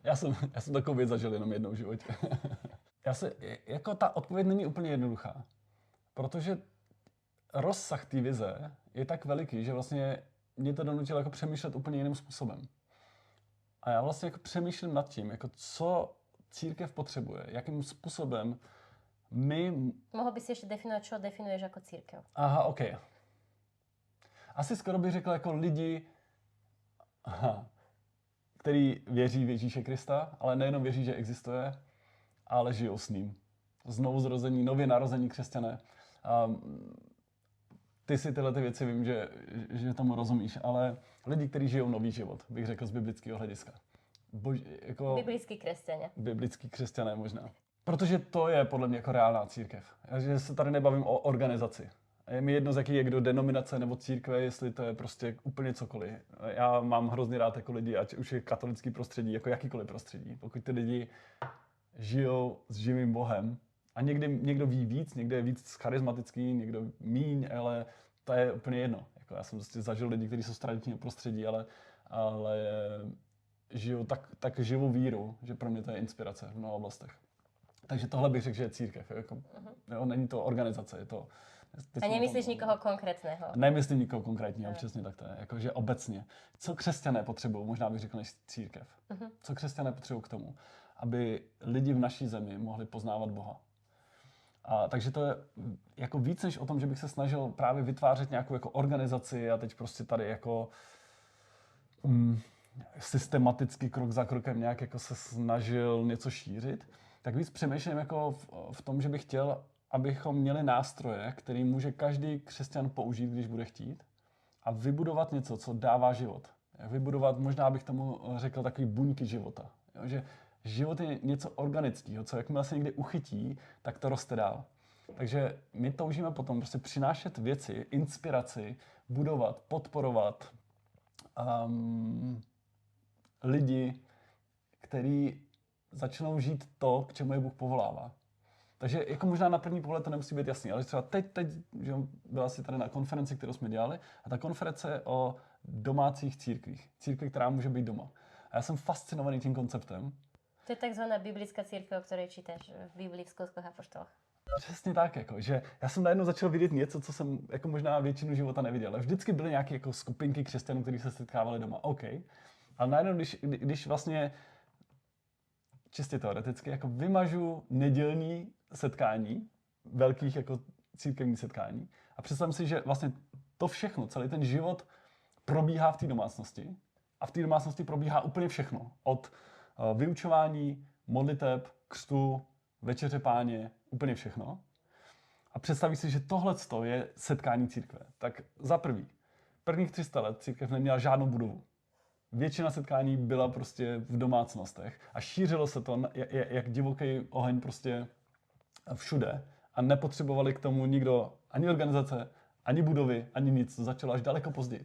B: Já jsem takovou věc zažil jenom jednou v životě. Jako ta odpověď není úplně jednoduchá, protože rozsah té vize je tak veliký, že vlastně mě to donutilo jako přemýšlet úplně jiným způsobem. A já vlastně jako přemýšlím nad tím, jako co církev potřebuje, jakým způsobem my...
A: Mohl by si ještě definovat, co definuješ jako církev?
B: Aha, OK. Asi skoro bych řekl jako lidi, který věří v Ježíše Krista, ale nejenom věří, že existuje, ale žijou s ním. Znovu zrození, nově narození křesťané. Ty si tyhle ty věci vím, že tomu rozumíš, ale lidi, kteří žijou nový život, bych řekl z biblického hlediska.
A: Biblický křesťané.
B: Biblický křesťané možná. Protože to je podle mě jako reálná církev. Že se tady nebavím o organizaci. Je mi jedno, z jaký je kdo denominace nebo církve, jestli to je prostě úplně cokoliv. Já mám hrozně rád jako lidi, ať už je katolický prostředí, jako jakýkoliv prostředí. Pokud ty lidi žijou s živým Bohem, a někdo ví víc, někdo je víc charismatický, někdo míň, ale to je úplně jedno. Jako já jsem prostě zažil lidi, kteří jsou z tradičního prostředí, ale žijou tak živou víru, že pro mě to je inspirace v mnoha oblastech. Takže tohle bych řekl, že je církev. Jako, jo, není to organizace, je to...
A: A nemyslíš nikoho konkrétného?
B: Nemyslím nikoho konkrétního, přesně tak to je. Jakože obecně. Co křesťané potřebují, možná bych řekl než církev. Co křesťané potřebují k tomu, aby lidi v naší zemi mohli poznávat Boha. Takže to je jako víc než o tom, že bych se snažil právě vytvářet nějakou jako organizaci a teď prostě tady jako systematicky krok za krokem nějak jako se snažil něco šířit, tak víc přemýšlím jako v tom, že bych chtěl, abychom měli nástroje, který může každý křesťan použít, když bude chtít, a vybudovat něco, co dává život. Vybudovat, možná bych tomu řekl, takový buňky života. Jo, že život je něco organického, co jakmile se někdy uchytí, tak to roste dál. Takže my toužíme potom prostě přinášet věci, inspiraci, budovat, podporovat lidi, kteří začnou žít to, k čemu je Bůh povolává. Takže jako možná na první pohled to nemusí být jasný, ale třeba teď že byla si tady na konferenci, kterou jsme dělali, a ta konference je o domácích církvích. Církvi, která může být doma. A já jsem fascinovaný tím konceptem.
A: To je takzvaná biblická církev, o které čítáš v Biblii v Skutkoch apoštoloch.
B: Přesně tak, jako, že já jsem najednou začal vidět něco, co jsem jako možná většinu života neviděl. Vždycky byly nějaké jako skupinky křesťanů, kteří se setkávali doma. OK. Ale najednou, když vlastně čistě teoreticky jako vymažu nedělní setkání, velkých jako církevní setkání, a představím si, že vlastně to všechno, celý ten život probíhá v té domácnosti, a v té domácnosti probíhá úplně všechno. Od vyučování, modliteb, křtu, večeře Páně, úplně všechno. A představí si, že tohle je setkání církve. Tak za prvních 300 let církev neměla žádnou budovu. Většina setkání byla prostě v domácnostech a šířilo se to jak divoký oheň prostě všude a nepotřebovali k tomu nikdo ani organizace, ani budovy, ani nic. To začalo až daleko později.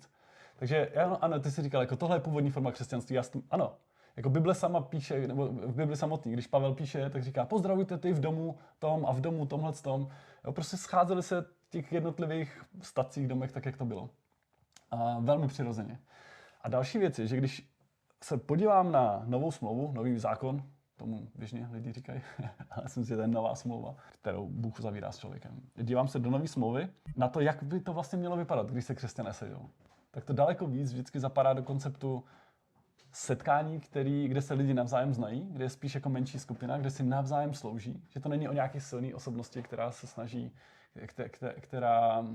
B: Takže ano, ty jsi říkal, jako tohle je původní forma křesťanství. Ano, jako Bible sama píše, nebo v Bibli samotný, když Pavel píše, tak říká, pozdravujte ty v domu tom a v domu tomhletom. Prostě scházeli se v těch jednotlivých stacích, domech, tak jak to bylo. A velmi přirozeně. A další věc je, že když se podívám na novou smlouvu, nový zákon, tomu běžně lidi říkají, ale myslím si, že to je nová smlouva, kterou Bůh zavírá s člověkem. Dívám se do nové smlouvy na to, jak by to vlastně mělo vypadat, když se křesťané sejdou. Tak to daleko víc vždycky zapadá do konceptu setkání, kde se lidi navzájem znají, kde je spíš jako menší skupina, kde si navzájem slouží, že to není o nějaké silné osobnosti, která se snaží, která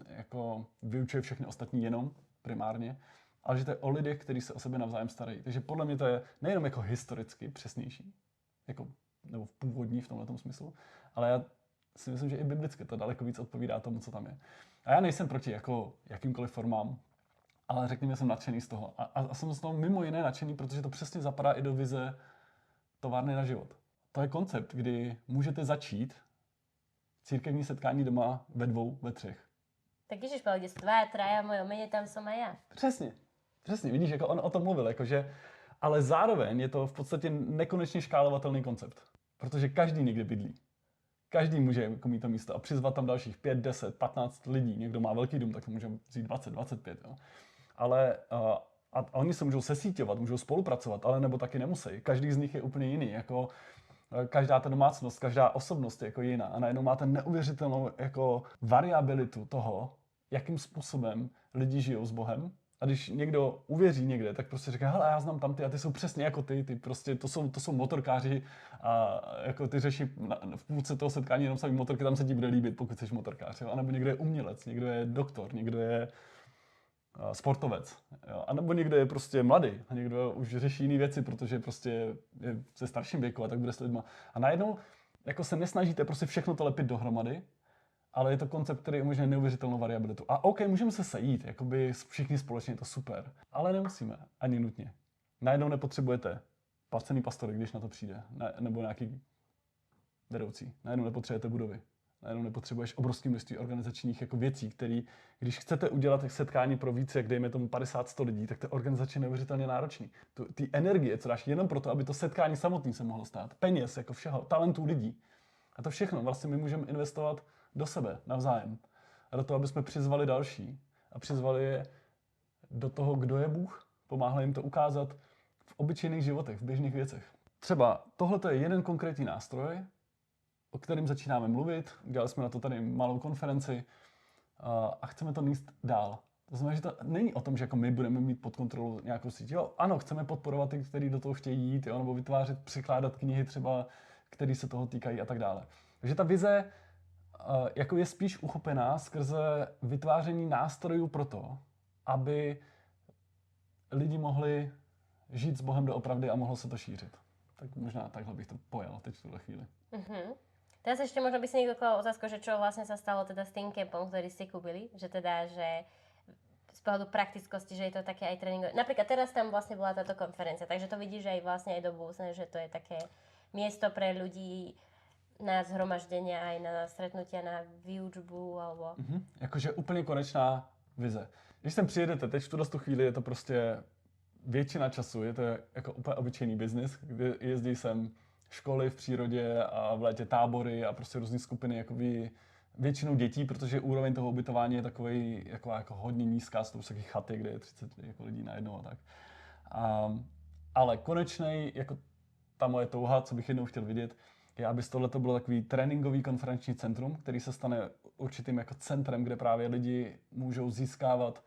B: jako vyučuje všechny ostatní jenom primárně, ale že to je o lidech, kteří se o sebe navzájem starají. Takže podle mě to je nejenom jako historicky přesnější, jako, nebo původní v tomhletom smyslu, ale já si myslím, že i biblicky to daleko víc odpovídá tomu, co tam je. A já nejsem proti jako jakýmkoliv formám, ale řekněme, jsem nadšený z toho. A jsem z toho mimo jiné nadšený, protože to přesně zapadá i do vize továrny na život. To je koncept, kdy můžete začít církevní setkání doma ve 2, ve 3.
A: Tak Ježiš povedal, kde sú 2, 3 v mojom mene, tam som aj ja.
B: Přesně, vidíš, jako on o tom mluvil, jakože, ale zároveň je to v podstatě nekonečně škálovatelný koncept, protože každý někde bydlí. Každý může jako mít to místo a přizvat tam dalších 5, 10, 15 lidí. Někdo má velký dům, tak to může vzít 20, 25. Jo. Ale a oni se můžou sesíťovat, můžou spolupracovat, ale nebo taky nemusí. Každý z nich je úplně jiný. Jako, každá ta domácnost, každá osobnost je jako jiná. A najednou máte neuvěřitelnou jako variabilitu toho, jakým způsobem lidi žijou s Bohem. A když někdo uvěří někde, tak prostě říká, hele, já znám tam ty a ty jsou přesně jako ty prostě to jsou motorkáři a jako ty řeší v půlce toho setkání jenom samý motorky, tam se ti bude líbit, pokud jsi motorkář, jo? A nebo někdo je umělec, někdo je doktor, někdo je sportovec, jo? A nebo někdo je prostě mladý a někdo už řeší jiné věci, protože prostě je se starším věku a tak bude s lidma. A najednou jako se nesnažíte prostě všechno to lepit dohromady, ale je to koncept, který umožňuje neuvěřitelnou variabilitu. A OK, můžeme se sejít, jakoby všichni společně, je to super, ale nemusíme, ani nutně. Najednou nepotřebujete placený pastory, když na to přijde, nebo nějaký vedoucí. Najednou nepotřebujete budovy. Najednou nepotřebuješ obrovské množství organizačních jako věcí, které, když chcete udělat setkání pro více, jak dejme tomu 50-100 lidí, tak to je organizačně neuvěřitelně náročný. Ty energie, co dáš jenom proto, aby to setkání samotné se mohlo stát. Peněz, jako všeho, talentů lidí. A to všechno vlastně my můžeme investovat do sebe navzájem. A do toho, aby jsme přizvali další. A přizvali je do toho, kdo je Bůh. Pomáhali jim to ukázat v obyčejných životech, v běžných věcech. Třeba tohle je jeden konkrétní nástroj, o kterém začínáme mluvit. Udělali jsme na to tady malou konferenci a chceme to níst dál. To znamená, že to není o tom, že jako my budeme mít pod kontrolou nějakou síť. Jo, ano, chceme podporovat ty, kteří do toho chtějí jít, jo, nebo vytvářet, překládat knihy třeba, které se toho týkají a tak dále. Takže ta vize jako je spíš uchopená skrze vytváření nástrojů pro to, aby lidi mohli žít s Bohem doopravdy a mohlo se to šířit. Tak možná takhle bych to pojal teď v tuhle chvíli.
A: Teraz ešte možno by si niekto kladol otázku, že čo vlastne sa stalo teda s tým kempom, ktorý ste kúpili, že teda, že z pohľadu praktickosti, že je to také aj tréningové. Napríklad teraz tam vlastne bola táto konferencia, takže to vidíš aj vlastne aj do budúcna, že to je také miesto pre ľudí na zhromaždenia, aj na stretnutia, na výučbu, alebo...
B: Jakože úplně konečná vize. Když sem přijedete, teď v tuhle chvíli je to prostě většina času, je to jako úplně obyčejný biznis, kde jezdí sem školy v přírodě a v létě tábory a prostě různé skupiny jakoby většinou dětí, protože úroveň toho ubytování je takový jako hodně nízká, jsou to taky chaty, kde je 30 jako lidí najednou a tak. Ale konečnej, jako ta moje touha, co bych jednou chtěl vidět, je, aby tohle bylo takový tréninkový konferenční centrum, který se stane určitým jako centrem, kde právě lidi můžou získávat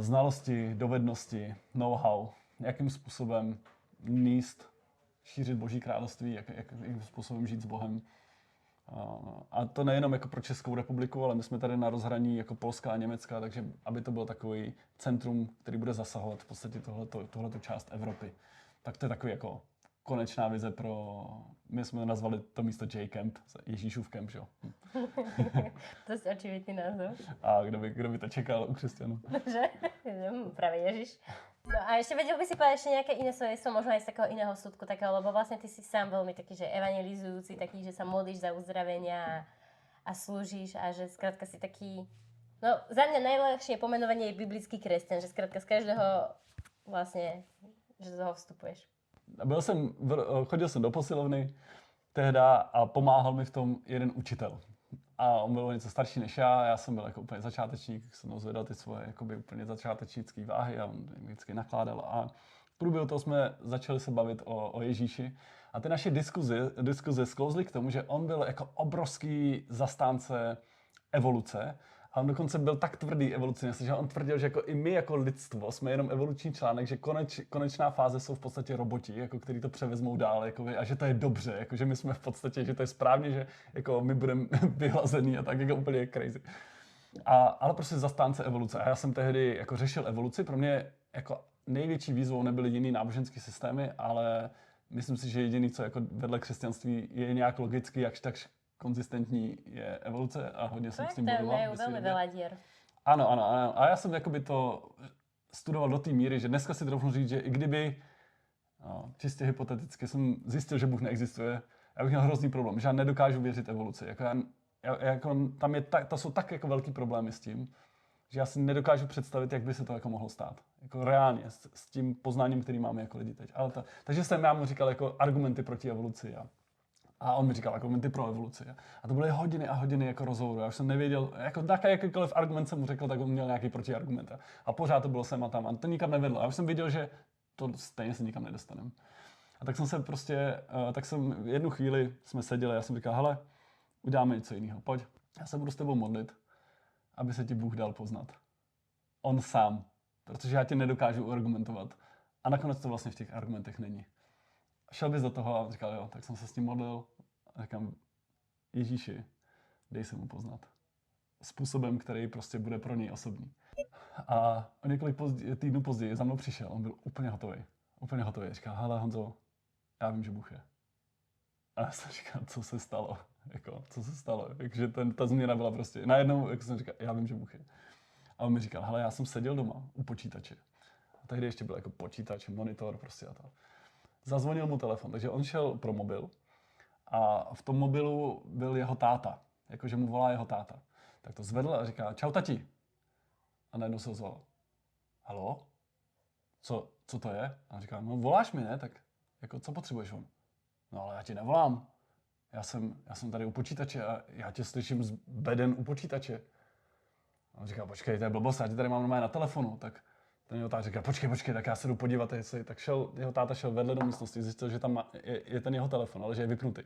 B: znalosti, dovednosti, know-how, jakým způsobem níst, šířit Boží království, jakým způsobem žít s Bohem. A to nejenom jako pro Českou republiku, ale my jsme tady na rozhraní jako Polska a Německa, takže aby to bylo takový centrum, který bude zasahovat v podstatě tohleto část Evropy. Tak to je takový jako konečná vize pro... My jsme nazvali to místo J-Camp, Ježíšův kemp, že jo?
A: To je očividný názov.
B: A kdo by to čekal u křesťanů?
A: Že? Práve Ježiš. No a ešte vedel by si povedať ešte nejaké iné svedectvo, možno aj z takého iného súdku, takého, lebo vlastne ty si sám veľmi taký, že evangelizujúci, taký, že sa modlíš za uzdravenia a slúžiš a že skrátka si taký... No za mňa najľahšie pomenovanie je biblický kresťan, že skrátka z každého vlastne, že do toho vstupuješ.
B: Chodil jsem do posilovny tehda a pomáhal mi v tom jeden učitel. A on byl něco starší než já jsem byl jako úplně začátečník, jsem zvedal ty svoje jakoby úplně začátečnické váhy a on vždycky nakládal. A v průběhu toho jsme začali se bavit o Ježíši. A ty naše diskuze sklouzly k tomu, že on byl jako obrovský zastánce evoluce. A on dokonce byl tak tvrdý evolucionista, že on tvrdil, že jako i my jako lidstvo jsme jenom evoluční článek, že konečná fáze jsou v podstatě roboti, jako který to převezmou dál, jako a že to je dobře, jako že my jsme v podstatě, že to je správně, že jako my budeme vyhlazený a tak jako úplně crazy. Ale prostě zastánce evoluce. A já jsem tehdy jako řešil evoluci, pro mě jako největší výzvou nebyly jiný náboženské systémy, ale myslím si, že jediný, co jako vedle křesťanství je nějak logicky, jakž tak konzistentní je evoluce a hodně jsem s tím bojoval.
A: To je velmi veľa dier.
B: Ano. A já jsem jakoby to studoval do té míry, že dneska si troufnu říct, že i kdyby čistě hypoteticky jsem zjistil, že Bůh neexistuje, já bych měl hrozný problém, že já nedokážu věřit evoluci. To jsou tak jako velký problémy s tím, že já si nedokážu představit, jak by se to jako mohlo stát. Jako reálně, s tím poznáním, který máme jako lidi teď. Takže jsem já mu říkal jako argumenty proti evoluci. A on mi říkal argumenty pro evoluci. A to byly hodiny a hodiny jako rozhovoru. Já už jsem nevěděl, jako jakýkoliv argument jsem mu řekl, tak on měl nějaký protiargument. A pořád to bylo sem a tam. A to nikam nevedlo. A už jsem viděl, že to stejně se nikam nedostaneme. A tak jsem se prostě, jednu chvíli jsme seděli, já jsem říkal, hele, uděláme něco jiného, pojď. Já se budu s tebou modlit, aby se ti Bůh dal poznat. On sám. Protože já tě nedokážu argumentovat. A nakonec to vlastně v těch argumentech není. Šel bys do toho a říkal, jo, tak jsem se s tím modlil a říkám, Ježíši, dej se mu poznat. Způsobem, který prostě bude pro něj osobní. A o několik týdnů později za mnou přišel, on byl úplně hotový. Úplně hotový. Říkal, hele Honzo, já vím, že Bůh je. A já jsem říkal, co se stalo? Co se stalo? Takže ta změna byla prostě, najednou, jak jsem říkal, já vím, že Bůh je. A on mi říkal, hele, já jsem seděl doma u počítače. A tehdy ještě byl jako počítač, monitor prostě a to. Zazvonil mu telefon, takže on šel pro mobil A v tom mobilu byl jeho táta, jakože mu volá jeho táta. Tak to zvedl a říká, čau tati. A najednou se ozval, halo? Co to je? A on říká, no voláš mi, ne? Tak jako co potřebuješ on? No ale já ti nevolám. Já jsem tady u počítače a já tě slyším z beden u počítače. A on říká, počkej, to je blbost, já tě tady mám normálně na telefonu. Tak ten jeho táta říká, počkej, tak já se jdu podívat, jestli. Tak jeho táta šel vedle do místnosti, zjistil, že tam je ten jeho telefon, ale že je vypnutý.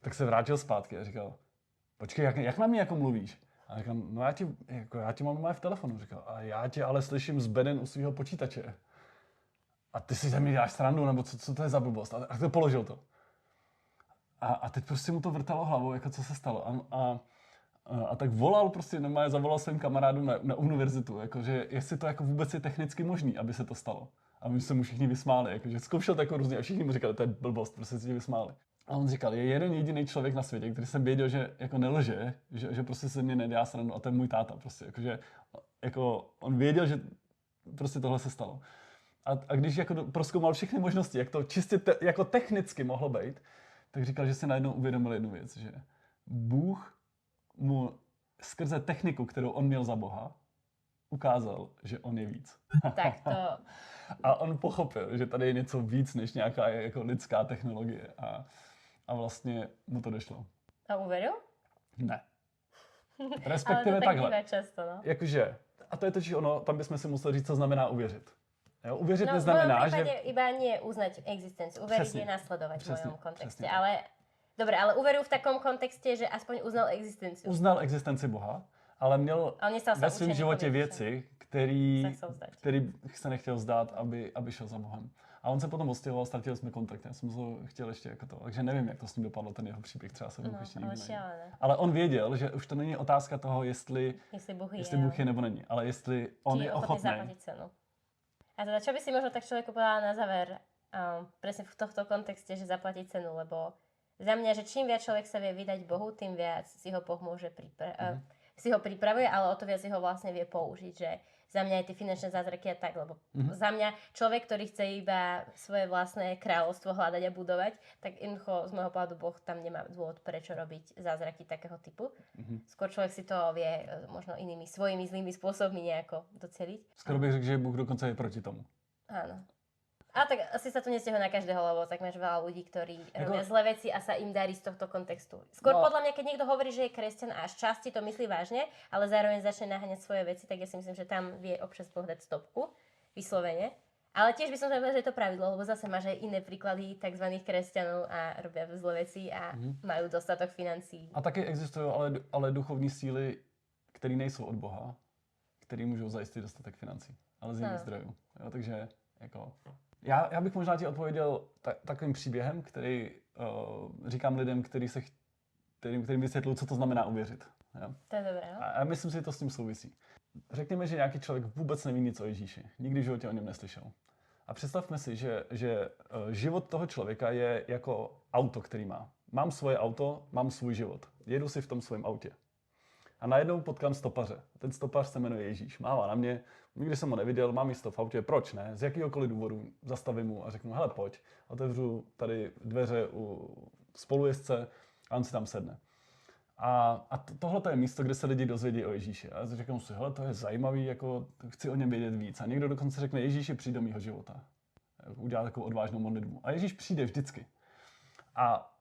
B: Tak se vrátil zpátky a říkal, počkej, jak na mě jako mluvíš? A říkal, no já tě mám normálně v telefonu. Říkal, a já tě ale slyším z beden u svého počítače. A ty si ze mě děláš srandu, nebo co to je za blbost? A to položil to. A teď prostě mu to vrtalo hlavou, jako co se stalo. A tak volal prostě, normálně zavolal svým kamarádům na univerzitu, jakože jestli to jako vůbec je technicky možný, aby se to stalo. A my se mu všichni vysmáli, jakože zkoušel tak různě a všichni mu říkali, to je blbost, prostě si vysmáli. A on říkal, je jeden jediný člověk na světě, který jsem věděl, že jako nelže, že prostě se mě nedělá srandu a to je můj táta prostě, jakože jako on věděl, že prostě tohle se stalo. A když jako prozkoumal všechny možnosti, jak to čistě jako technicky mohlo být, tak říkal, že si najednou uvědomil jednu věc, že Bůh mu skrze techniku, kterou on měl za Boha, ukázal, že on je víc.
A: Tak to...
B: A on pochopil, že tady je něco víc než nějaká jako lidská technologie. A vlastně mu to došlo.
A: A uveril?
B: Ne. Respektive
A: ale to
B: takhle.
A: tak často, no.
B: Jakože, a to je totiž ono, tam bychom si museli říct, co znamená uvěřit. Jo, uvěřit
A: No,
B: neznamená,
A: v mojom
B: že...
A: iba nie uznať existenciu. Uveriť
B: Přesně,
A: je nasledovať v
B: přesně,
A: mojom kontexte.
B: přesně.
A: Ale, dobre, ale uveril v takom kontexte, že aspoň uznal existenciu.
B: Uznal existenci Boha, ale měl
A: Ale nestal sa
B: ve svém
A: učeníkom
B: životě
A: Ježiša.
B: věci, který se nechtěl vzdát, aby šel za Bohem. A on se potom odstěhoval, ztratili jsme kontakt. Já jsem to chtěl ještě jako to. Takže nevím, jak to s ním dopadlo, ten jeho příběh, třeba se Bůh ještě nikdy najde. Ale on věděl, že už to není otázka toho, jestli Bůh je nebo není, ale jestli on je ochotný.
A: A teda, čo by si možno tak človeku povedala na záver, presne v tohto kontexte, že zaplatiť cenu, lebo za mňa, že čím viac človek sa vie vydať Bohu, tým viac si ho Boh môže si ho pripravuje, ale o to viac si ho vlastne vie použiť, že za mňa aj tie finančné zázraky a tak, lebo za mňa človek, ktorý chce iba svoje vlastné kráľovstvo hľadať a budovať, tak jednoducho z môjho pohľadu Boh tam nemá dôvod, prečo robiť zázraky takého typu. Skôr človek si to vie možno inými svojimi zlými spôsobmi nejako doceliť.
B: Skoro bych řekl, že Bůh dokonce je proti tomu.
A: Áno. A tak asi sa to nestiahuje na každého, lebo tak máš veľa ľudí, ktorí robia zlé veci a sa im darí z tohto kontextu. Skôr podľa mňa, keď niekto hovorí, že je kresťan a až časti to myslí vážne, ale zároveň začne naháňať svoje veci, tak ja si myslím, že tam vie občas Boh dať stopku, vyslovene. Ale tiež by som povedala, že je to pravidlo, lebo zase máš aj iné príklady tzv. Kresťanov a robia zlé veci a majú dostatok financií.
B: A taky existují ale duchovní síly, které nejsou od Boha, které můžou zajistit dostatek financí, ale z jiných zdrojů. Jo, takže jako... Já bych možná ti odpověděl takovým příběhem, který říkám lidem, kterým vysvětluji, co to znamená uvěřit. Jo?
A: To je dobré, no?
B: A myslím si, že to s tím souvisí. Řekněme, že nějaký člověk vůbec neví nic o Ježíši. Nikdy v životě o něm neslyšel. A představme si, že život toho člověka je jako auto, který má. Mám svoje auto, mám svůj život. Jedu si v tom svém autě. A najednou potkám stopaře. Ten stopař se jmenuje Ježíš. Mává na mě, nikdy jsem ho neviděl, mám místo v autě, proč ne? Z jakýhokoliv důvodu zastavím mu a řeknu, hele pojď, otevřu tady dveře u spolujezdce a on si tam sedne. A tohle je místo, kde se lidi dozvědí o Ježíši. A já říkám si, hele, to je zajímavý, jako chci o něm vědět víc. A někdo dokonce řekne, Ježíši, přijď do mýho života. Udělá takovou odvážnou modlitbu. A Ježíš přijde vždycky. A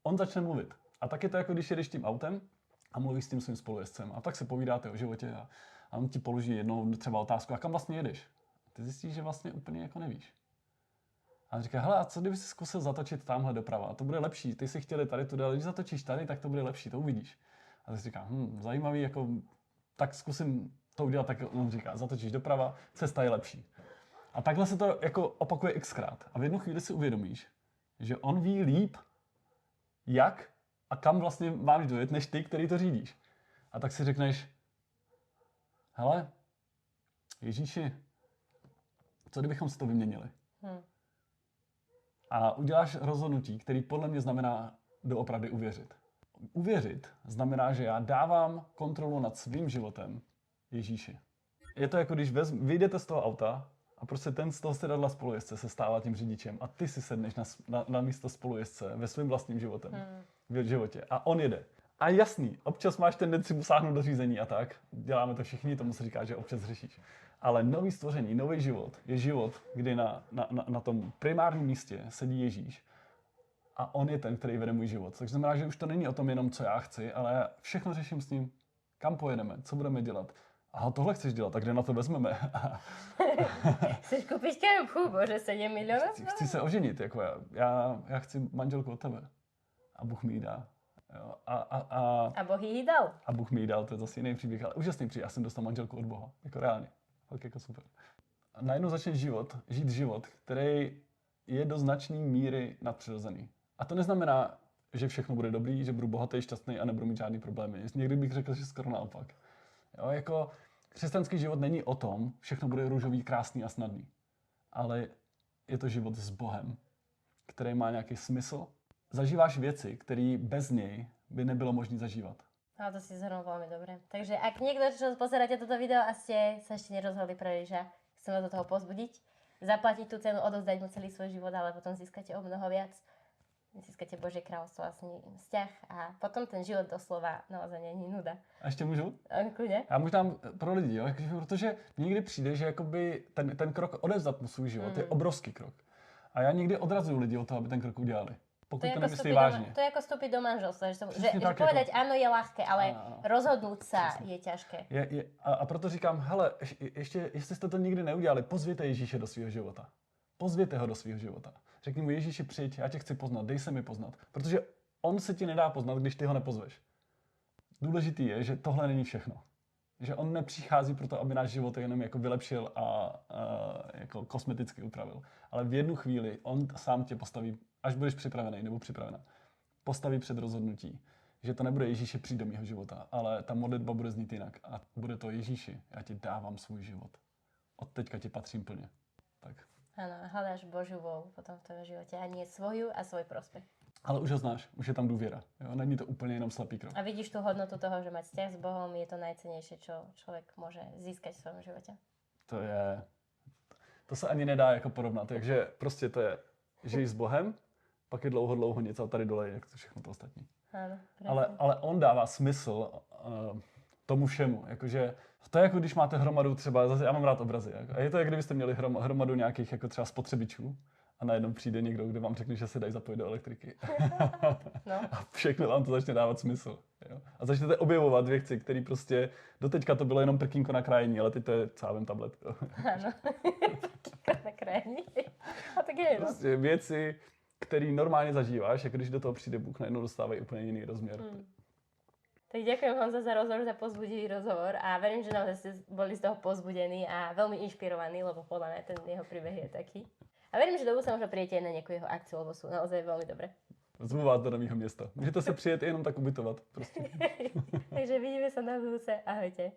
B: on začne mluvit. A tak je to jako když jedeš tím autem a mluvíš s tím svým spolujezdcem. A tak se povídáte o životě a on ti položí jednou třeba otázku, a kam vlastně jedeš? Ty zjistíš, že vlastně úplně jako nevíš. A on říká, hele, a co kdyby si zkusil zatočit tamhle doprava? A to bude lepší, ty si chtěli tady tudy, ale když zatočíš tady, tak to bude lepší, to uvidíš. A ty si říká, zajímavý, jako, tak zkusím to udělat, tak on říká, zatočíš doprava, cesta je lepší. A takhle se to jako opakuje xkrát. A v jednu chvíli si uvědomíš, že on ví líp, jak a kam vlastně máš dojet, než ty, který to řídíš. A tak si řekneš, hele, Ježíši, co kdybychom si to vyměnili? A uděláš rozhodnutí, který podle mě znamená doopravdy uvěřit. Uvěřit znamená, že já dávám kontrolu nad svým životem Ježíši. Je to jako když vyjdete z toho auta A prostě ten z toho sedadla spolujezdce se stává tím řidičem a ty si sedneš na místo spolujezdce ve svém vlastním životě a on jede. A jasný, občas máš tendenci mu sáhnout do řízení a tak. Děláme to všichni, tomu se říká, že občas řešíš. Ale nový stvoření, nový život je život, kdy na tom primárním místě sedí Ježíš a on je ten, který vede můj život. Takže znamená, že už to není o tom jenom, co já chci, ale já všechno řeším s ním, kam pojedeme, co budeme dělat. Aha, tohle chceš dělat, tak kde na to vezmeme?
A: Chceš koupit kempku, bože, 7 milionů?
B: Chci se oženit, jako já chci manželku od tebe. A Bůh mi ji dá. Jo,
A: a Boh jí dal.
B: A Bůh mi ji dal, to je zase jiný příběh, ale úžasný příběh. Já jsem dostal manželku od Boha, jako reálně. Tak jako super. A najednou začneš žít život, který je do značné míry nadpřirozený. A to neznamená, že všechno bude dobrý, že budu bohatý, šťastný a nebudu mít žádný problémy. Někdy bych řekl, že skoro naopak. Jo, jako křesťanský život není o tom, všechno bude růžový, krásný a snadný. Ale je to život s Bohem, který má nějaký smysl. Zažíváš věci, které bez něj by nebylo možné zažívat.
A: No to si zhrnul veľmi dobre. Takže ak niekto, čo pozeráte toto video a ste sa ešte nerozhodli pre Ježiša, chcem vás do toho pozbudiť, zaplatiť tú cenu, odovzdať mu celý svoj život, ale potom získate o mnoho viac. Získate Božie kráľovstvo a s ním vzťah a potom ten život doslova naozaj není nuda.
B: A ještě můžu?
A: Kľudne?
B: Já možná pro lidi, jo, protože někdy přijde, že jakoby ten krok odevzdat mu svůj život je obrovský krok. A já někdy odrazuju lidi od toho, aby ten krok udělali. Pokud to nemyslí vážně.
A: To je ako vstúpiť do manželstva, že
B: tak
A: povedať
B: jako...
A: áno je ľahké, ale rozhodnúť sa je ťažké.
B: A proto říkám, hele, ještě, jestli jste to nikdy neudělali, pozvěte Ježíše do svého života. Pozvěte ho do svého života. Řekni mu, Ježíši, přijď, já tě chci poznat, dej se mi poznat. Protože on se ti nedá poznat, když ty ho nepozveš. Důležitý je, že tohle není všechno. Že on nepřichází proto, aby náš život jenom jako vylepšil a jako kosmeticky upravil. Ale v jednu chvíli on sám tě postaví, až budeš připravený nebo připravena, postaví před rozhodnutí, že to nebude Ježíši přijď do mého života, ale ta modlitba bude znít jinak. A bude to Ježíši, já ti dávám svůj život. Od teďka ti patřím plně. Tak.
A: Áno, hľadáš Božiu vôľu potom v tvojom živote a nie svoju a svoj prospech.
B: Ale už ho znáš, už je tam důvěra. Jo? Není to úplně jenom slepý krok.
A: A vidíš tú hodnotu toho, že mať vzťah s Bohom je to najcennejšie, čo človek môže získať v svojom živote.
B: To se ani nedá jako porovnat. Takže prostě to je, žij s Bohem, pak je dlouho nic a tady dole je jak to všechno to ostatní.
A: Áno,
B: ale on dává smysl tomu všemu. Jakože to je jako když máte hromadu třeba, zase já mám rád obrazy. Jako, a je to jak kdybyste měli hromadu nějakých jako třeba spotřebičů a najednou přijde někdo, kdo vám řekne, že se dají zapojit do elektriky.
A: No.
B: A všechno vám to začne dávat smysl. Jo? A začnete objevovat věci, které prostě, doteďka to bylo jenom prkínko na krájení, ale teď to je cávem tablet.
A: Áno, prkínko na krájení. A tak je, no.
B: Prostě věci, které normálně zažíváš, jako když do toho přijde Bůh, najednou dostávají úplně jiný rozměr.
A: Tak ďakujem Honza za rozhovor, za pozbudivý rozhovor a verím, že naozaj ste boli z toho pozbudení a veľmi inšpirovaní, lebo podľa mňa ten jeho príbeh je taký. A verím, že do budúca možno prijete aj na nejakú jeho akciu, lebo sú naozaj veľmi dobré.
B: Zvu vás do nového města. Můžete se přijet jenom tak ubytovat. Prostě.
A: Takže vidíme sa na budúce. Ahojte.